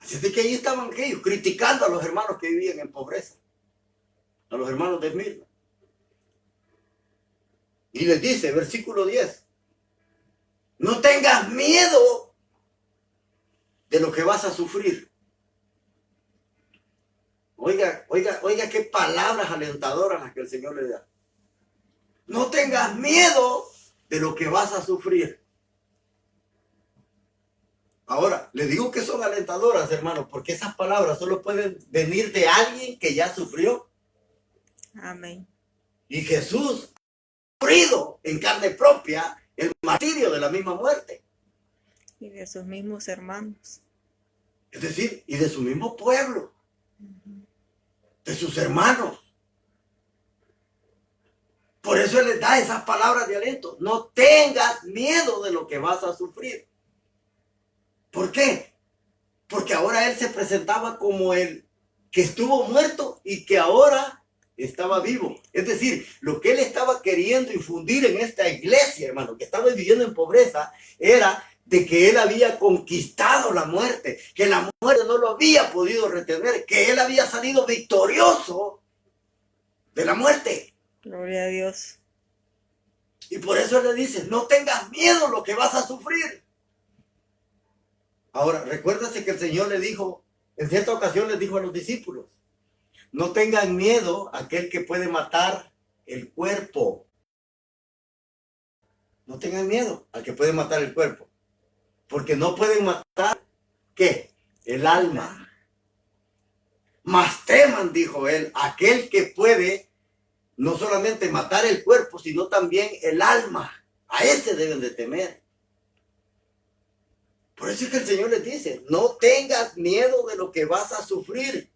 Así es de que ahí estaban aquellos criticando a los hermanos que vivían en pobreza, a los hermanos de Esmirna. Y les dice, versículo 10, no tengas miedo de lo que vas a sufrir. Oiga qué palabras alentadoras las que el Señor le da. No tengas miedo de lo que vas a sufrir. Ahora, le digo que son alentadoras, hermanos, porque esas palabras solo pueden venir de alguien que ya sufrió. Amén. Y Jesús ha sufrido en carne propia el martirio de la misma muerte. Y de sus mismos hermanos. Es decir, y de su mismo pueblo. De sus hermanos. Por eso Él les da esas palabras de aliento. No tengas miedo de lo que vas a sufrir. ¿Por qué? Porque ahora Él se presentaba como el que estuvo muerto y que ahora estaba vivo. Es decir, lo que Él estaba queriendo infundir en esta iglesia, hermano, que estaba viviendo en pobreza, era de que Él había conquistado la muerte, que la muerte no lo había podido retener, que Él había salido victorioso de la muerte. Gloria a Dios. Y por eso Él le dice, no tengas miedo lo que vas a sufrir. Ahora, recuérdase que el Señor le dijo, en cierta ocasión les dijo a los discípulos, no tengan miedo a aquel que puede matar el cuerpo. No tengan miedo al que puede matar el cuerpo. Porque no pueden matar, ¿qué? El alma. Mas teman, dijo él, aquel que puede no solamente matar el cuerpo, sino también el alma. A ese deben de temer. Por eso es que el Señor les dice, no tengas miedo de lo que vas a sufrir.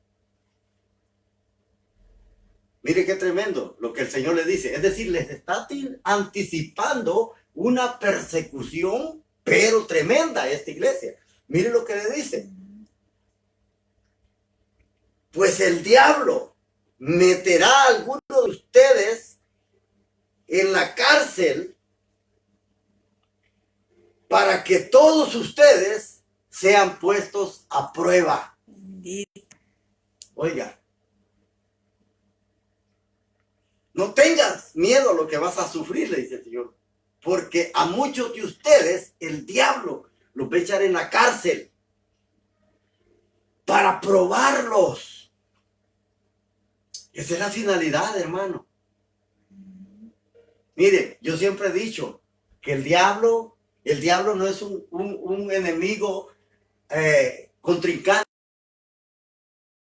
Mire qué tremendo lo que el Señor les dice. Es decir, les está anticipando una persecución, pero tremenda a esta iglesia. Mire lo que le dice. Pues el diablo meterá a alguno de ustedes en la cárcel para que todos ustedes sean puestos a prueba. Oiga, no tengas miedo a lo que vas a sufrir, le dice el Señor, porque a muchos de ustedes el diablo los va a echar en la cárcel para probarlos. Esa es la finalidad, hermano. Mire, yo siempre he dicho que el diablo no es un enemigo contrincante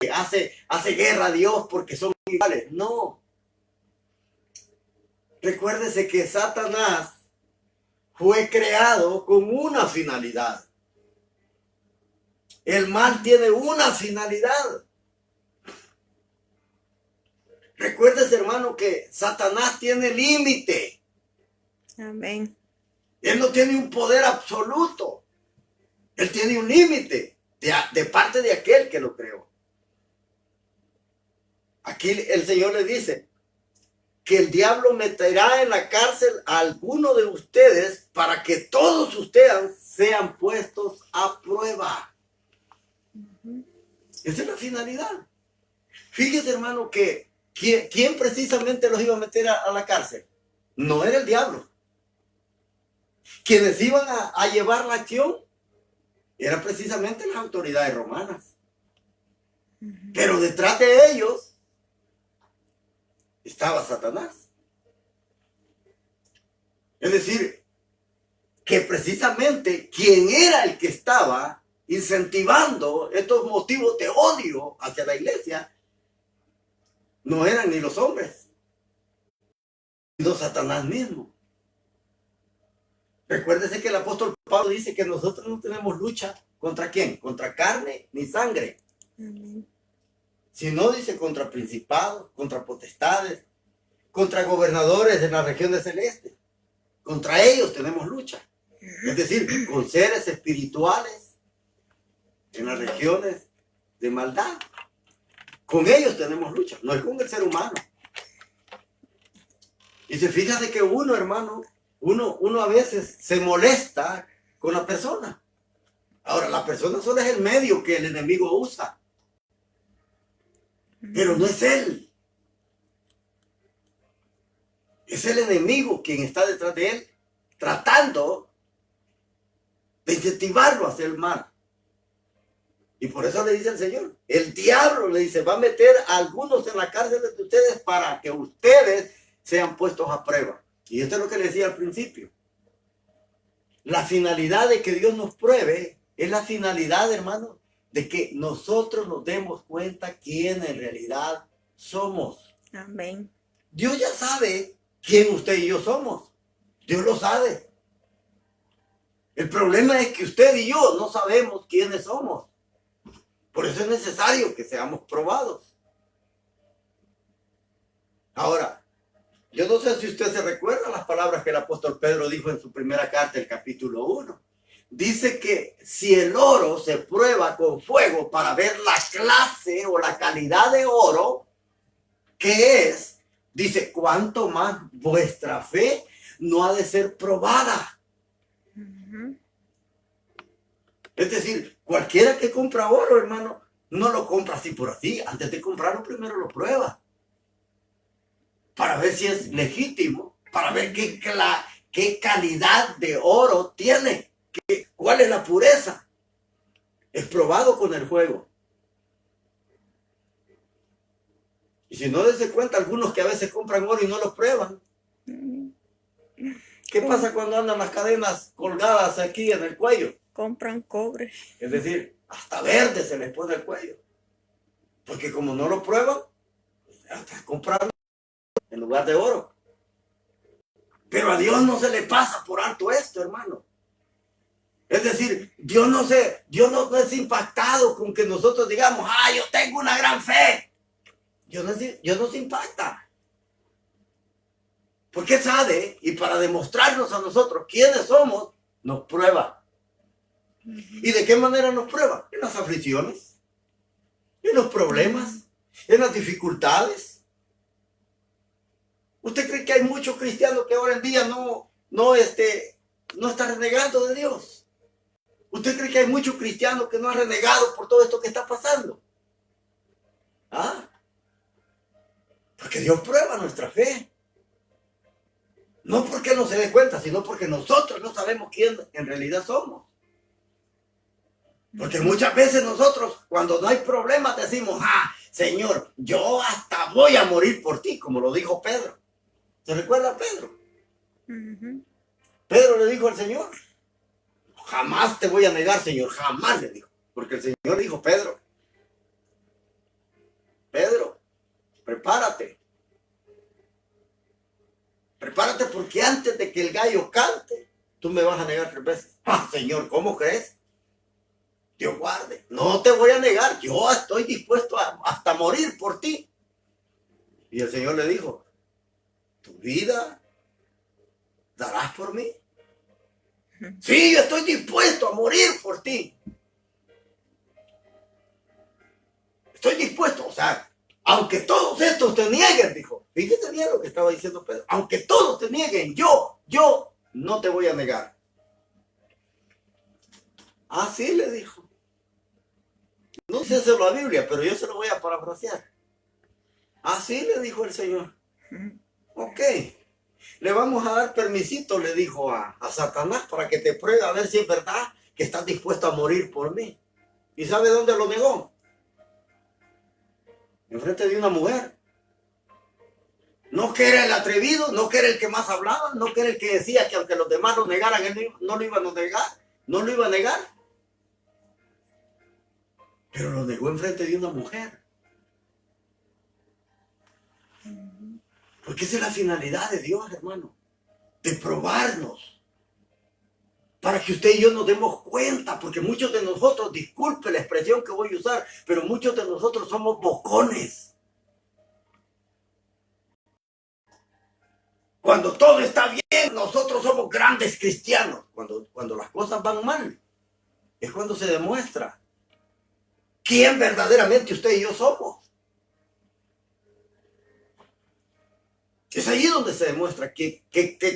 que hace guerra a Dios porque son iguales. No. Recuérdese que Satanás fue creado con una finalidad. El mal tiene una finalidad. Recuérdese, hermano, que Satanás tiene límite. Amén. Él no tiene un poder absoluto. Él tiene un límite de parte de aquel que lo creó. Aquí el Señor le dice que el diablo meterá en la cárcel a alguno de ustedes para que todos ustedes sean puestos a prueba. Esa es la finalidad. Fíjese, hermano, que ¿quién precisamente los iba a meter a la cárcel? No era el diablo. Quienes iban a llevar la acción eran precisamente las autoridades romanas. Pero detrás de ellos estaba Satanás. Es decir, que precisamente quien era el que estaba incentivando estos motivos de odio hacia la iglesia no eran ni los hombres, sino Satanás mismo. Recuérdese que el apóstol Pablo dice que nosotros no tenemos lucha contra quién, contra carne ni sangre. Amén. Sino dice contra principados, contra potestades, contra gobernadores de las regiones celestes. Contra ellos tenemos lucha. Es decir, con seres espirituales en las regiones de maldad. Con ellos tenemos lucha, no es con el ser humano. Y se fija de que uno, hermano, uno a veces se molesta con la persona. Ahora, la persona solo es el medio que el enemigo usa. Pero no es él. Es el enemigo quien está detrás de él, tratando de incentivarlo a hacer el mal. Y por eso le dice el Señor, el diablo le dice, va a meter a algunos en la cárcel de ustedes para que ustedes sean puestos a prueba. Y esto es lo que le decía al principio. La finalidad de que Dios nos pruebe es la finalidad, hermano, de que nosotros nos demos cuenta quién en realidad somos. Amén. Dios ya sabe quién usted y yo somos. Dios lo sabe. El problema es que usted y yo no sabemos quiénes somos. Por eso es necesario que seamos probados. Ahora, yo no sé si usted se recuerda las palabras que el apóstol Pedro dijo en su primera carta, el capítulo 1. Dice que si el oro se prueba con fuego para ver la clase o la calidad de oro que es, dice, ¿cuánto más vuestra fe no ha de ser probada? Es decir, cualquiera que compra oro, hermano, no lo compra así por así. Antes de comprarlo, primero lo prueba. Para ver si es legítimo, para ver qué calidad de oro tiene, cuál es la pureza. Es probado con el fuego. Y si no des cuenta, algunos que a veces compran oro y no lo prueban. ¿Qué pasa cuando andan las cadenas colgadas aquí en el cuello? Compran cobre. Es decir, hasta verde se les pone el cuello. Porque como no lo prueban, hasta comprando en lugar de oro. Pero a Dios no se le pasa por alto esto, hermano. Es decir, Dios no es impactado con que nosotros digamos, yo tengo una gran fe. Dios no se impacta. Porque sabe, y para demostrarnos a nosotros quiénes somos, nos prueba. ¿Y de qué manera nos prueba? En las aflicciones, en los problemas, en las dificultades. ¿Usted cree que hay muchos cristianos que ahora en día no están renegando de Dios? ¿Usted cree que hay muchos cristianos que no han renegado por todo esto que está pasando? Porque Dios prueba nuestra fe. No porque no se dé cuenta, sino porque nosotros no sabemos quién en realidad somos. Porque muchas veces nosotros, cuando no hay problemas, decimos, Señor, yo hasta voy a morir por ti, como lo dijo Pedro. ¿Se recuerda a Pedro? Pedro le dijo al Señor, jamás te voy a negar, Señor, jamás le dijo. Porque el Señor dijo, Pedro, prepárate. Prepárate porque antes de que el gallo cante, tú me vas a negar 3 veces. Señor, ¿cómo crees? Dios guarde. No te voy a negar. Yo estoy dispuesto hasta morir por ti. Y el Señor le dijo, ¿tu vida darás por mí? Sí, yo estoy dispuesto a morir por ti. Estoy dispuesto, aunque todos estos te nieguen, dijo. Fíjate bien lo que estaba diciendo Pedro. Aunque todos te nieguen, yo no te voy a negar. Así le dijo. No dice eso la Biblia, pero yo se lo voy a parafrasear. Así le dijo el Señor. Ok. Le vamos a dar permisito, le dijo a Satanás, para que te pruebe a ver si es verdad que estás dispuesto a morir por mí. ¿Y sabe dónde lo negó? Enfrente de una mujer. No que era el atrevido, no que era el que más hablaba, no que era el que decía que aunque los demás lo negaran, él no lo iban a negar, no lo iba a negar. Pero lo negó enfrente de una mujer. Porque esa es la finalidad de Dios, hermano. De probarnos. Para que usted y yo nos demos cuenta. Porque muchos de nosotros, disculpe la expresión que voy a usar, pero muchos de nosotros somos bocones. Cuando todo está bien, nosotros somos grandes cristianos. Cuando las cosas van mal, es cuando se demuestra quién verdaderamente usted y yo somos. Es ahí donde se demuestra qué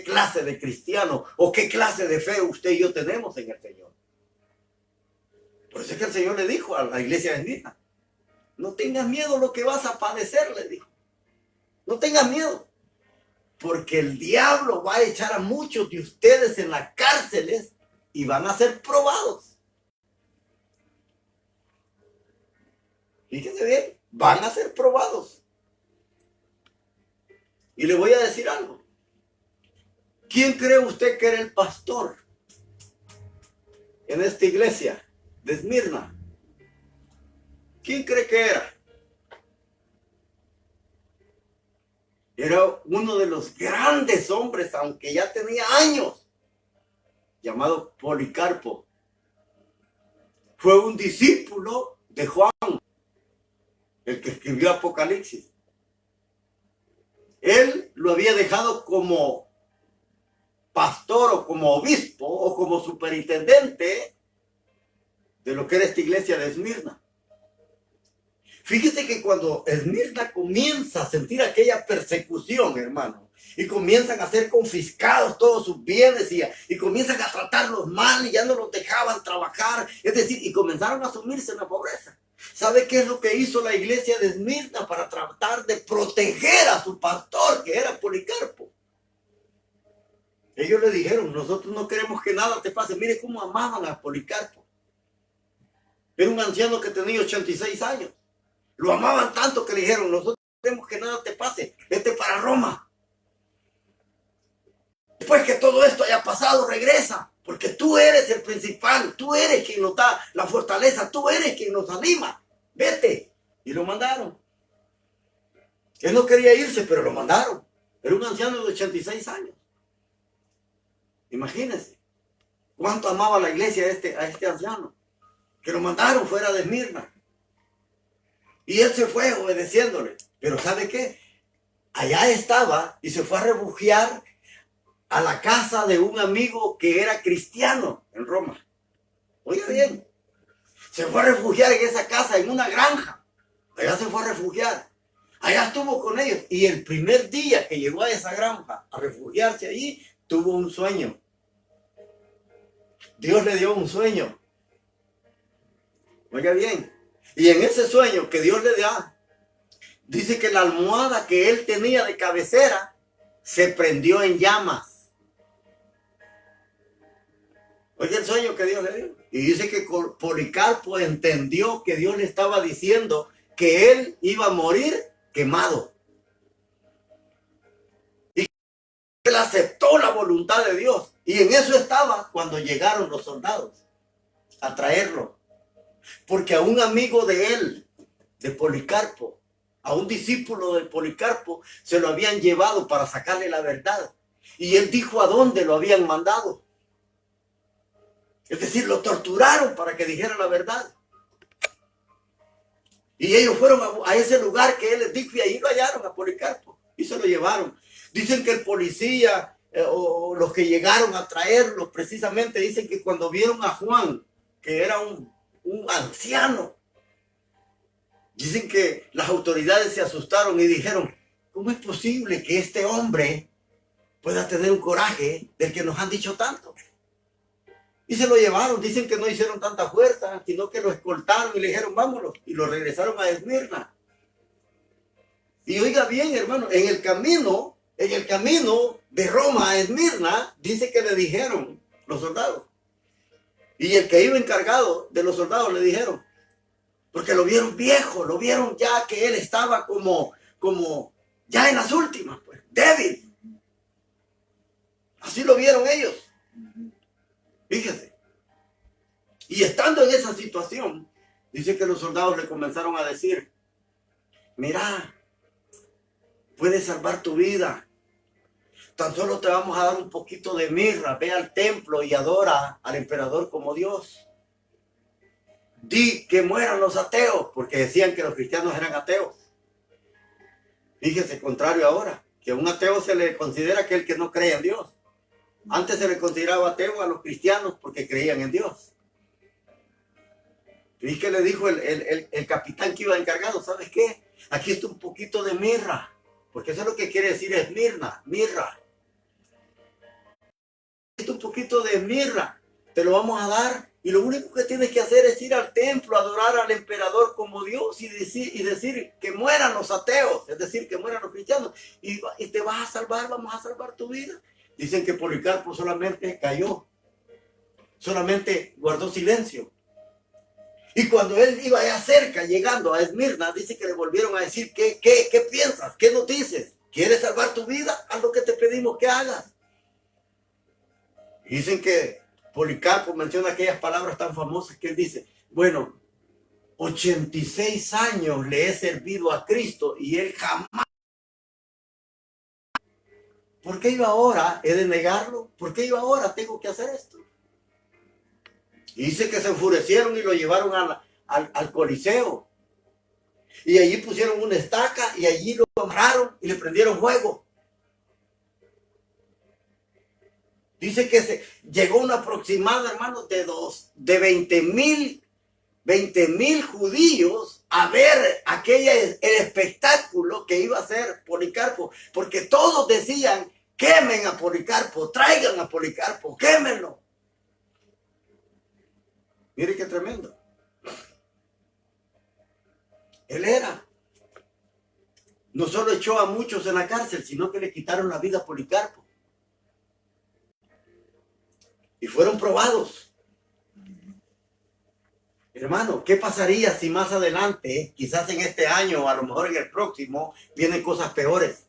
clase de cristiano o qué clase de fe usted y yo tenemos en el Señor. Por eso es que el Señor le dijo a la iglesia de Esmirna, no tengas miedo lo que vas a padecer, le dijo. No tengas miedo, porque el diablo va a echar a muchos de ustedes en las cárceles y van a ser probados. Fíjense bien, van a ser probados. Y le voy a decir algo. ¿Quién cree usted que era el pastor en esta iglesia de Esmirna? ¿Quién cree que era? Era uno de los grandes hombres, aunque ya tenía años, llamado Policarpo. Fue un discípulo de Juan, el que escribió Apocalipsis. Él lo había dejado como pastor o como obispo o como superintendente de lo que era esta iglesia de Esmirna. Fíjese que cuando Esmirna comienza a sentir aquella persecución, hermano, y comienzan a ser confiscados todos sus bienes y comienzan a tratarlos mal y ya no los dejaban trabajar, es decir, y comenzaron a sumirse en la pobreza. ¿Sabe qué es lo que hizo la iglesia de Esmirna para tratar de proteger a su pastor, que era Policarpo? Ellos le dijeron, nosotros no queremos que nada te pase. Mire cómo amaban a Policarpo. Era un anciano que tenía 86 años. Lo amaban tanto que le dijeron, nosotros queremos que nada te pase, vete para Roma. Después que todo esto haya pasado, regresa, porque tú eres el principal, tú eres quien nos da la fortaleza, tú eres quien nos anima, vete. Y lo mandaron. Él no quería irse, pero lo mandaron. Era un anciano de 86 años. Imagínense cuánto amaba la iglesia a este anciano, que lo mandaron fuera de Esmirna. Y él se fue obedeciéndole. Pero ¿sabe qué? Allá estaba y se fue a refugiar a la casa de un amigo que era cristiano en Roma. Oiga bien, se fue a refugiar en esa casa, en una granja. Allá se fue a refugiar. Allá estuvo con ellos. Y el primer día que llegó a esa granja a refugiarse allí, tuvo un sueño. Dios le dio un sueño. Oiga bien. Y en ese sueño que Dios le da, dice que la almohada que él tenía de cabecera se prendió en llamas. Oye el sueño que Dios le dio. Y dice que Policarpo entendió que Dios le estaba diciendo que él iba a morir quemado. Y él aceptó la voluntad de Dios. Y en eso estaba cuando llegaron los soldados a traerlo. Porque a un amigo de él, de Policarpo, a un discípulo de Policarpo, se lo habían llevado para sacarle la verdad. Y él dijo a dónde lo habían mandado. Es decir, lo torturaron para que dijera la verdad. Y ellos fueron a ese lugar que él les dijo y ahí lo hallaron a Policarpo y se lo llevaron. Dicen que el policía o los que llegaron a traerlo precisamente dicen que cuando vieron a Juan, que era un anciano, dicen que las autoridades se asustaron y dijeron, ¿cómo es posible que este hombre pueda tener un coraje del que nos han dicho tanto? Y se lo llevaron, dicen que no hicieron tanta fuerza, sino que lo escoltaron y le dijeron, vámonos, y lo regresaron a Esmirna. Y oiga bien, hermano, en el camino de Roma a Esmirna, dice que le dijeron los soldados. Y el que iba encargado de los soldados le dijeron, porque lo vieron viejo, lo vieron ya que él estaba como ya en las últimas, pues, débil. Así lo vieron ellos. Fíjese. Y estando en esa situación, dice que los soldados le comenzaron a decir, mira, puedes salvar tu vida. Tan solo te vamos a dar un poquito de mirra. Ve al templo y adora al emperador como Dios. Di que mueran los ateos, porque decían que los cristianos eran ateos. Fíjese, contrario ahora, que a un ateo se le considera aquel que no cree en Dios. Antes se le consideraba ateo a los cristianos porque creían en Dios. ¿Y qué le dijo el capitán que iba encargado? ¿Sabes qué? Aquí está un poquito de mirra, porque eso es lo que quiere decir Esmirna, mirra. Aquí está un poquito de mirra, te lo vamos a dar. Y lo único que tienes que hacer es ir al templo, adorar al emperador como Dios y decir que mueran los ateos, es decir, que mueran los cristianos. Y te vas a salvar, vamos a salvar tu vida. Dicen que Policarpo solamente cayó, solamente guardó silencio. Y cuando él iba allá cerca, llegando a Esmirna, dice que le volvieron a decir, ¿qué piensas? ¿Qué nos dices? ¿Quieres salvar tu vida? Haz lo que te pedimos que hagas. Y dicen que Policarpo menciona aquellas palabras tan famosas que él dice, bueno, 86 años le he servido a Cristo y él jamás. ¿Por qué yo ahora he de negarlo? ¿Por qué yo ahora tengo que hacer esto? Y dice que se enfurecieron y lo llevaron al Coliseo. Y allí pusieron una estaca y allí lo amarraron y le prendieron fuego. Dice que llegó una aproximada, hermano, de 20,000 judíos a ver el espectáculo que iba a hacer Policarpo. Porque todos decían, quemen a Policarpo, traigan a Policarpo, quémenlo. Mire qué tremendo. Él no solo echó a muchos en la cárcel, sino que le quitaron la vida a Policarpo. Y fueron probados. Hermano, ¿qué pasaría si más adelante, quizás en este año o a lo mejor en el próximo, vienen cosas peores?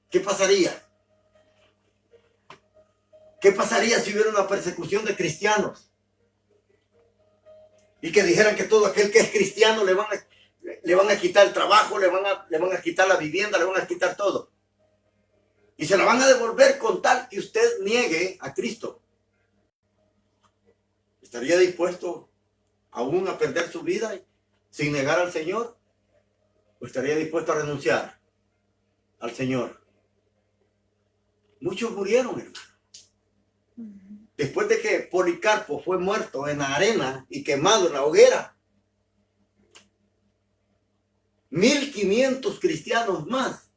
¿Qué pasaría? ¿Qué pasaría si hubiera una persecución de cristianos? Y que dijeran que todo aquel que es cristiano le van a quitar el trabajo, le van a quitar la vivienda, le van a quitar todo. Y se la van a devolver con tal que usted niegue a Cristo. ¿Estaría dispuesto aún a perder su vida sin negar al Señor? ¿O estaría dispuesto a renunciar al Señor? Muchos murieron, hermano. Después de que Policarpo fue muerto en la arena y quemado en la hoguera, 1500 cristianos más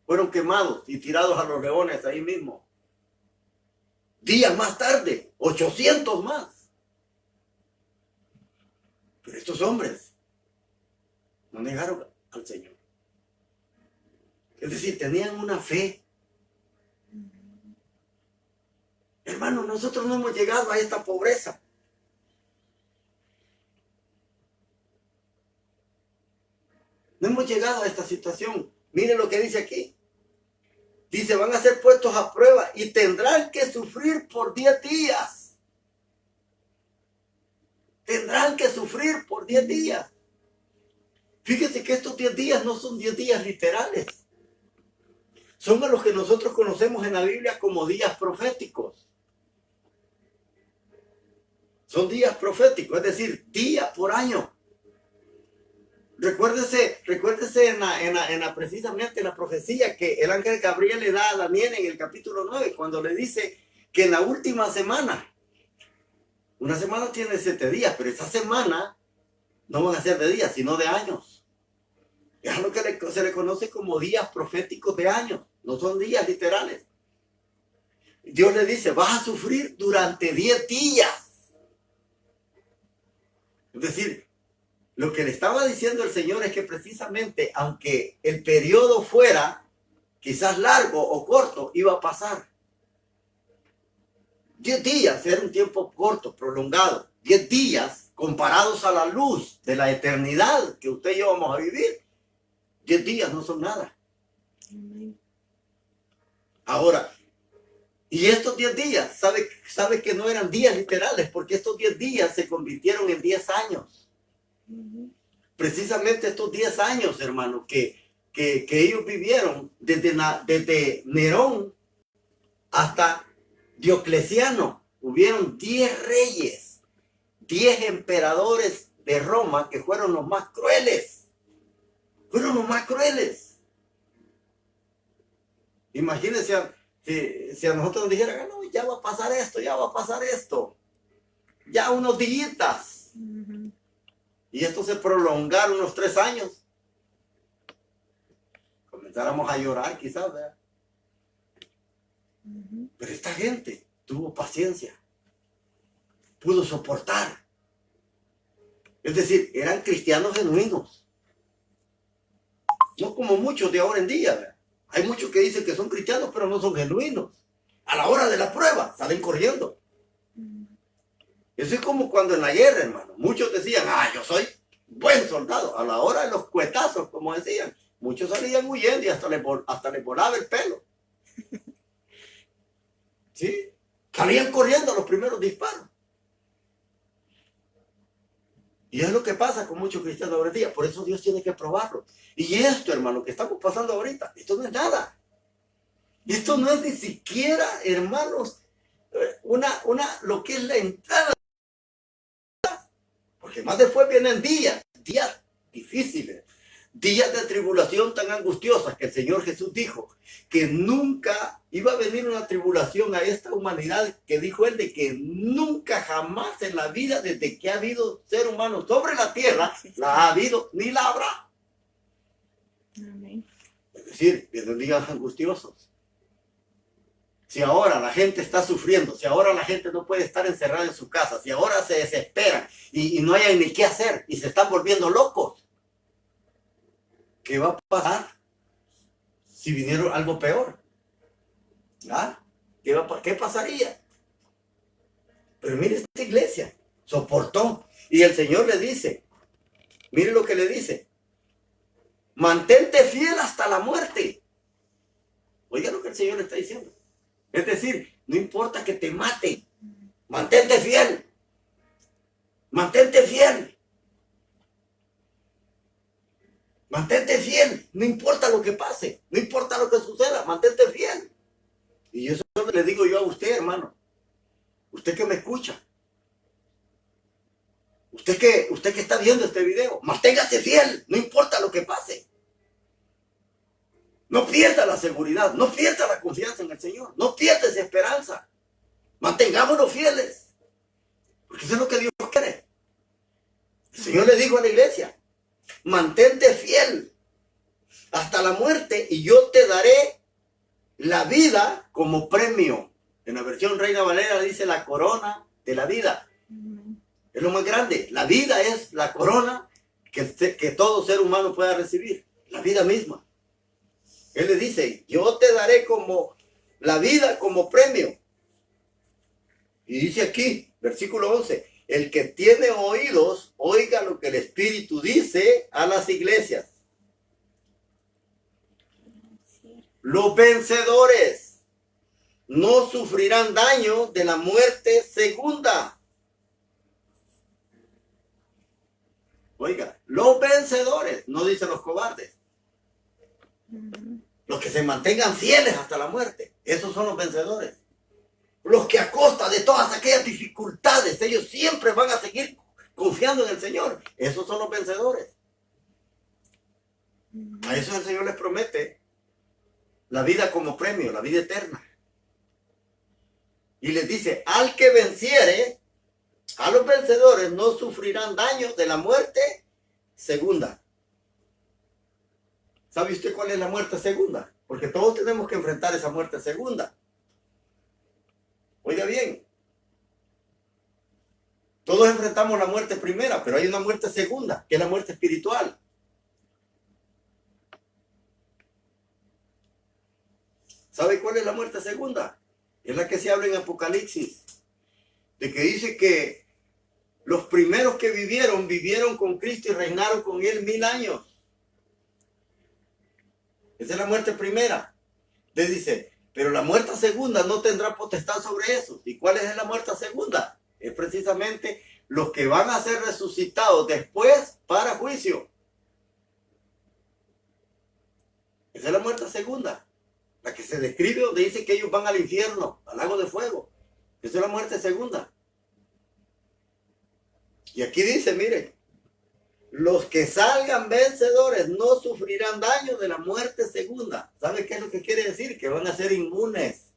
fueron quemados y tirados a los leones ahí mismo. Días más tarde, 800 más. Pero estos hombres no negaron al Señor. Es decir, tenían una fe. Hermano, nosotros no hemos llegado a esta pobreza. No hemos llegado a esta situación. Mire lo que dice aquí. Dice, van a ser puestos a prueba y tendrán que sufrir por 10 días. Tendrán que sufrir por 10 días. Fíjese que estos 10 días no son 10 días literales. Son a los que nosotros conocemos en la Biblia como días proféticos. Son días proféticos, es decir, día por año. Recuérdese precisamente en la profecía que el ángel Gabriel le da a Daniel en el capítulo 9, cuando le dice que en la última semana, una semana tiene 7 días, pero esa semana no van a ser de días, sino de años. Es lo que se le conoce como días proféticos de años, no son días literales. Dios le dice, vas a sufrir durante 10 días. Es decir, lo que le estaba diciendo el Señor es que precisamente, aunque el periodo fuera quizás largo o corto, iba a pasar. 10 días era un tiempo corto, prolongado. 10 días comparados a la luz de la eternidad que usted y yo vamos a vivir. 10 días no son nada. Ahora, y estos 10 días, sabe que no eran días literales, porque estos 10 días se convirtieron en 10 años. Precisamente estos 10 años, hermano, que ellos vivieron desde Nerón hasta Diocleciano. Hubieron 10 reyes, 10 emperadores de Roma que fueron los más crueles. Fueron los más crueles. Imagínense si a nosotros nos dijeran, no, ya va a pasar esto, ya va a pasar esto. Ya unos días. Y esto se prolongaron unos 3 años. Comenzáramos a llorar quizás, ¿verdad? Pero esta gente tuvo paciencia. Pudo soportar. Es decir, eran cristianos genuinos. No como muchos de ahora en día, ¿verdad? Hay muchos que dicen que son cristianos, pero no son genuinos. A la hora de la prueba, salen corriendo. Eso es como cuando en la guerra, hermano. Muchos decían, yo soy buen soldado. A la hora de los cuetazos, como decían, muchos salían huyendo y hasta le volaba el pelo. ¿Sí? Salían corriendo a los primeros disparos. Y es lo que pasa con muchos cristianos ahora en día. Por eso Dios tiene que probarlo. Y esto, hermano, que estamos pasando ahorita, esto no es nada. Esto no es ni siquiera, hermanos, lo que es la entrada. Porque más después vienen días difíciles, días de tribulación tan angustiosas que el Señor Jesús dijo que nunca iba a venir una tribulación a esta humanidad, que dijo él de que nunca jamás en la vida, desde que ha habido ser humano sobre la tierra, la ha habido ni la habrá. Amén. Es decir, vienen días angustiosos. Si ahora la gente está sufriendo, si ahora la gente no puede estar encerrada en su casa, si ahora se desesperan y no hay ni qué hacer y se están volviendo locos, ¿qué va a pasar si viniera algo peor? ¿Ah? ¿Qué pasaría? Pero mire esta iglesia, soportó. Y el Señor le dice, mire lo que le dice, mantente fiel hasta la muerte. Oiga lo que el Señor le está diciendo. Es decir, no importa que te maten, mantente fiel. Mantente fiel. Mantente fiel. No importa lo que pase, no importa lo que suceda, mantente fiel. Y eso le digo yo a usted, hermano. Usted que me escucha. Usted que está viendo este video, manténgase fiel, no importa lo que pase. No pierda la seguridad, no pierda la confianza en el Señor, no pierda esa esperanza. Mantengámonos fieles, porque eso es lo que Dios quiere. El Señor le dijo a la iglesia, mantente fiel hasta la muerte y yo te daré la vida como premio. En la versión Reina Valera dice la corona de la vida. Es lo más grande. La vida es la corona que todo ser humano pueda recibir. La vida misma. Él le dice, yo te daré como la vida como premio. Y dice aquí, versículo 11, el que tiene oídos, oiga lo que el Espíritu dice a las iglesias. Los vencedores no sufrirán daño de la muerte segunda. Oiga, los vencedores, no dicen los cobardes. Los que se mantengan fieles hasta la muerte, esos son los vencedores. Los que a costa de todas aquellas dificultades, ellos siempre van a seguir confiando en el Señor, esos son los vencedores. A eso el Señor les promete la vida como premio, la vida eterna. Y les dice, al que venciere, a los vencedores no sufrirán daño de la muerte segunda. ¿Sabe usted cuál es la muerte segunda? Porque todos tenemos que enfrentar esa muerte segunda. Oiga bien. Todos enfrentamos la muerte primera, pero hay una muerte segunda, que es la muerte espiritual. ¿Sabe cuál es la muerte segunda? Es la que se habla en Apocalipsis. De que dice que los primeros que vivieron con Cristo y reinaron con Él 1000 años. Esa es la muerte primera. Entonces dice, pero la muerte segunda no tendrá potestad sobre eso. ¿Y cuál es la muerte segunda? Es precisamente los que van a ser resucitados después para juicio. Esa es la muerte segunda. La que se describe donde dice que ellos van al infierno, al lago de fuego. Esa es la muerte segunda. Y aquí dice, miren, los que salgan vencedores no sufrirán daño de la muerte segunda. ¿Sabe qué es lo que quiere decir? Que van a ser inmunes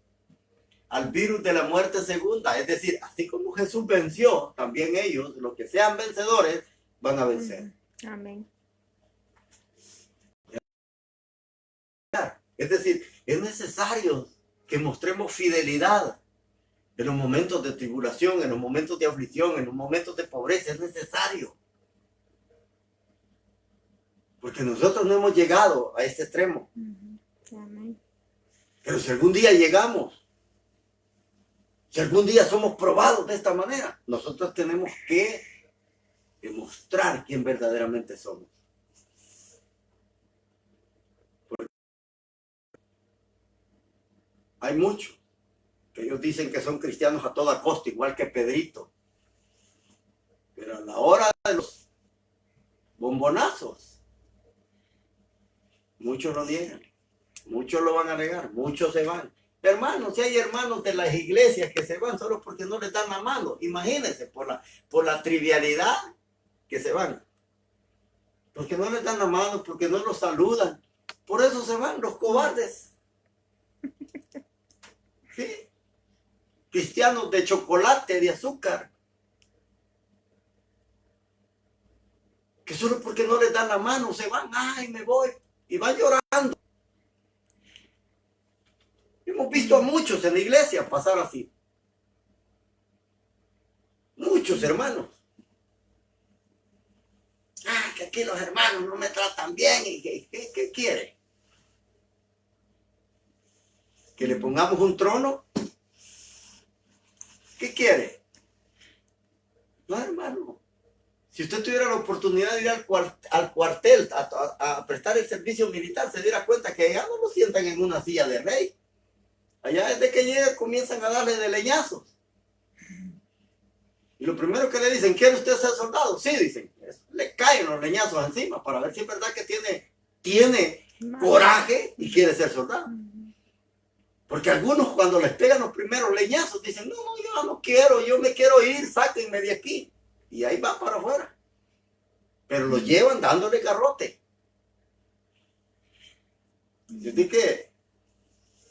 al virus de la muerte segunda. Es decir, así como Jesús venció, también ellos, los que sean vencedores, van a vencer. Amén. Es decir, es necesario que mostremos fidelidad en los momentos de tribulación, en los momentos de aflicción, en los momentos de pobreza. Es necesario. Porque nosotros no hemos llegado a este extremo. Amén. Pero si algún día llegamos, si algún día somos probados de esta manera, nosotros tenemos que demostrar quién verdaderamente somos. Porque hay muchos que ellos dicen que son cristianos a toda costa, igual que Pedrito. Pero a la hora de los bombonazos, muchos lo niegan, muchos lo van a negar, muchos se van. Hermanos, si hay hermanos de las iglesias que se van solo porque no les dan la mano, imagínense, por la trivialidad que se van. Porque no les dan la mano, porque no los saludan. Por eso se van los cobardes. ¿Sí? Cristianos de chocolate, de azúcar. Que solo porque no les dan la mano se van, ay, me voy. Y van llorando. Hemos visto a muchos en la iglesia pasar así. Muchos hermanos. Ah, que aquí los hermanos no me tratan bien. ¿Y qué quiere? ¿Que le pongamos un trono? ¿Qué quiere? No, hermano. Si usted tuviera la oportunidad de ir al cuartel a prestar el servicio militar, se diera cuenta que allá no lo sientan en una silla de rey. Allá desde que llega comienzan a darle de leñazos. Y lo primero que le dicen, ¿quiere usted ser soldado? Sí, dicen. Le caen los leñazos encima para ver si es verdad que tiene coraje y quiere ser soldado. Porque algunos cuando les pegan los primeros leñazos dicen, no, yo no quiero, yo me quiero ir, sáquenme de aquí. Y ahí va para afuera. Pero lo llevan dándole garrote. Así que,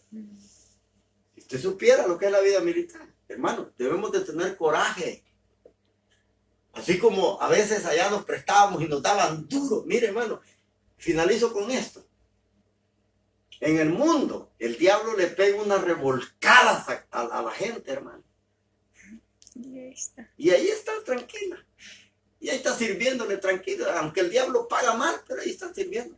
si usted supiera lo que es la vida militar, hermano, debemos de tener coraje. Así como a veces allá nos prestábamos y nos daban duro. Mire, hermano, finalizo con esto. En el mundo, el diablo le pega unas revolcadas a la gente, hermano. Y ahí está tranquila. Y ahí está sirviéndole tranquila. Aunque el diablo paga mal, pero ahí está sirviendo.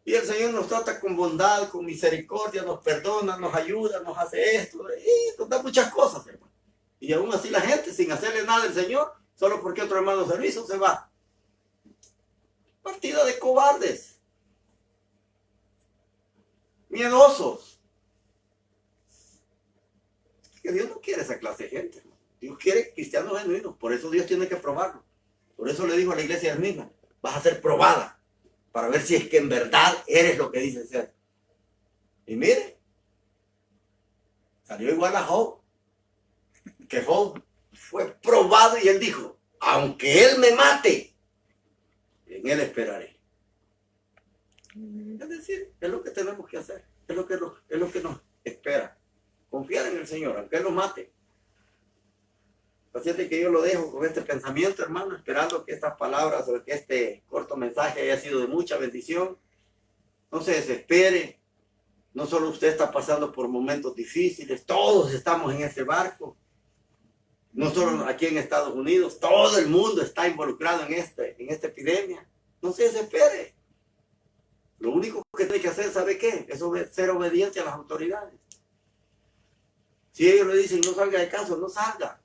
Y el Señor nos trata con bondad, con misericordia, nos perdona, nos ayuda, nos hace esto. Y nos da muchas cosas, hermano. Y aún así la gente, sin hacerle nada al Señor, solo porque otro hermano se lo hizo, se va. Partida de cobardes. Miedosos. Que Dios no quiere esa clase de gente, hermano. Dios quiere cristianos genuinos. Por eso Dios tiene que probarlo. Por eso le dijo a la iglesia de Esmirna, vas a ser probada para ver si es que en verdad eres lo que dices ser. Y mire, salió igual a Job. Que Job fue probado y él dijo, aunque él me mate, en él esperaré. Es decir, es lo que tenemos que hacer, es lo que nos espera. Confiar en el Señor, aunque Él lo mate. Así es que yo lo dejo con este pensamiento, hermano, esperando que estas palabras o que este corto mensaje haya sido de mucha bendición. No se desespere. No solo usted está pasando por momentos difíciles, todos estamos en este barco. No solo aquí en Estados Unidos, todo el mundo está involucrado en esta epidemia. No se desespere. Lo único que tiene que hacer, ¿sabe qué? Es ser obediente a las autoridades. Si ellos le dicen no salga de casa, no salga.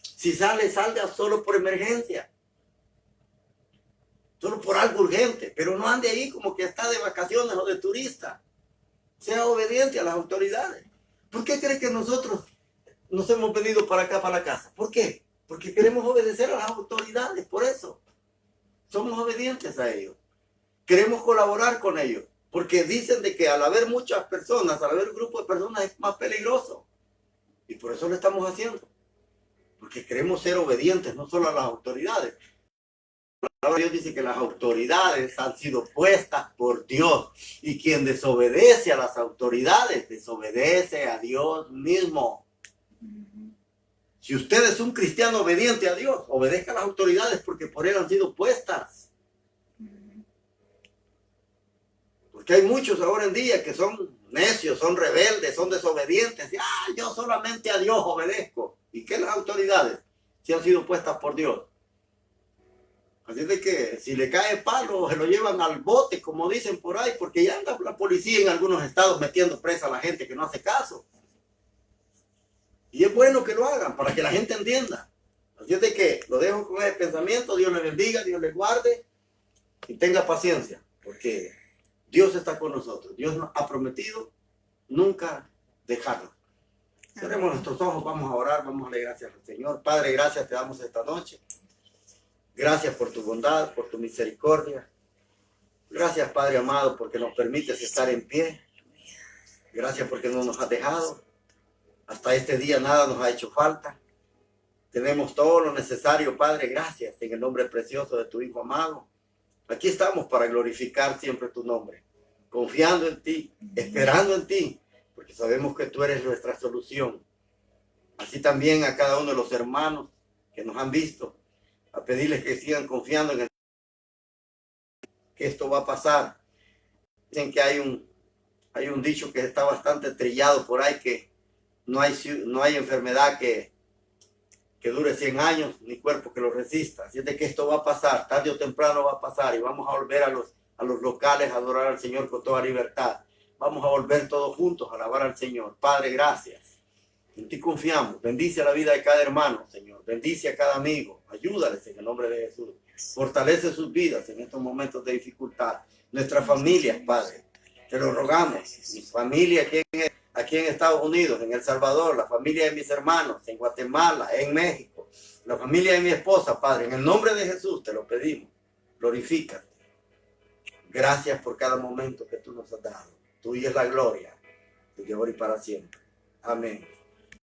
Si sale, salga solo por emergencia. Solo por algo urgente. Pero no ande ahí como que está de vacaciones o de turista. Sea obediente a las autoridades. ¿Por qué cree que nosotros nos hemos venido para acá, para la casa? ¿Por qué? Porque queremos obedecer a las autoridades. Por eso. Somos obedientes a ellos. Queremos colaborar con ellos, porque dicen de que al haber muchas personas, al haber un grupo de personas es más peligroso. Y por eso lo estamos haciendo. Porque queremos ser obedientes, no solo a las autoridades. La palabra de Dios dice que las autoridades han sido puestas por Dios. Y quien desobedece a las autoridades, desobedece a Dios mismo. Si usted es un cristiano obediente a Dios, obedezca a las autoridades porque por él han sido puestas. Porque hay muchos ahora en día que son necios, son rebeldes, son desobedientes. Yo solamente a Dios obedezco. ¿Y qué las autoridades? Si han sido puestas por Dios. Así de que si le cae palo, se lo llevan al bote, como dicen por ahí, porque ya anda la policía en algunos estados metiendo presa a la gente que no hace caso. Y es bueno que lo hagan para que la gente entienda. Así es de que lo dejo con ese pensamiento. Dios le bendiga, Dios le guarde y tenga paciencia, porque Dios está con nosotros. Dios nos ha prometido nunca dejarnos. Cerremos nuestros ojos, vamos a orar, vamos a darle gracias al Señor. Padre, gracias te damos esta noche. Gracias por tu bondad, por tu misericordia. Gracias, Padre amado, porque nos permites estar en pie. Gracias porque no nos has dejado. Hasta este día nada nos ha hecho falta. Tenemos todo lo necesario, Padre. Gracias en el nombre precioso de tu Hijo amado. Aquí estamos para glorificar siempre tu nombre, confiando en ti, esperando en ti, porque sabemos que tú eres nuestra solución. Así también a cada uno de los hermanos que nos han visto, a pedirles que sigan confiando en que esto va a pasar. Dicen que hay un dicho que está bastante trillado por ahí, que no hay enfermedad que dure 100 años, ni cuerpo que lo resista. Así es de que esto va a pasar, tarde o temprano va a pasar, y vamos a volver a los locales a adorar al Señor con toda libertad. Vamos a volver todos juntos a alabar al Señor. Padre, gracias. En ti confiamos. Bendice la vida de cada hermano, Señor. Bendice a cada amigo. Ayúdales en el nombre de Jesús. Fortalece sus vidas en estos momentos de dificultad. Nuestras familias, Padre. Te lo rogamos. Mi familia aquí en Estados Unidos, en El Salvador, la familia de mis hermanos, en Guatemala, en México, la familia de mi esposa, Padre. En el nombre de Jesús te lo pedimos. Glorifícate. Gracias por cada momento que tú nos has dado. Tuya es la gloria, desde ahora y para siempre. Amén.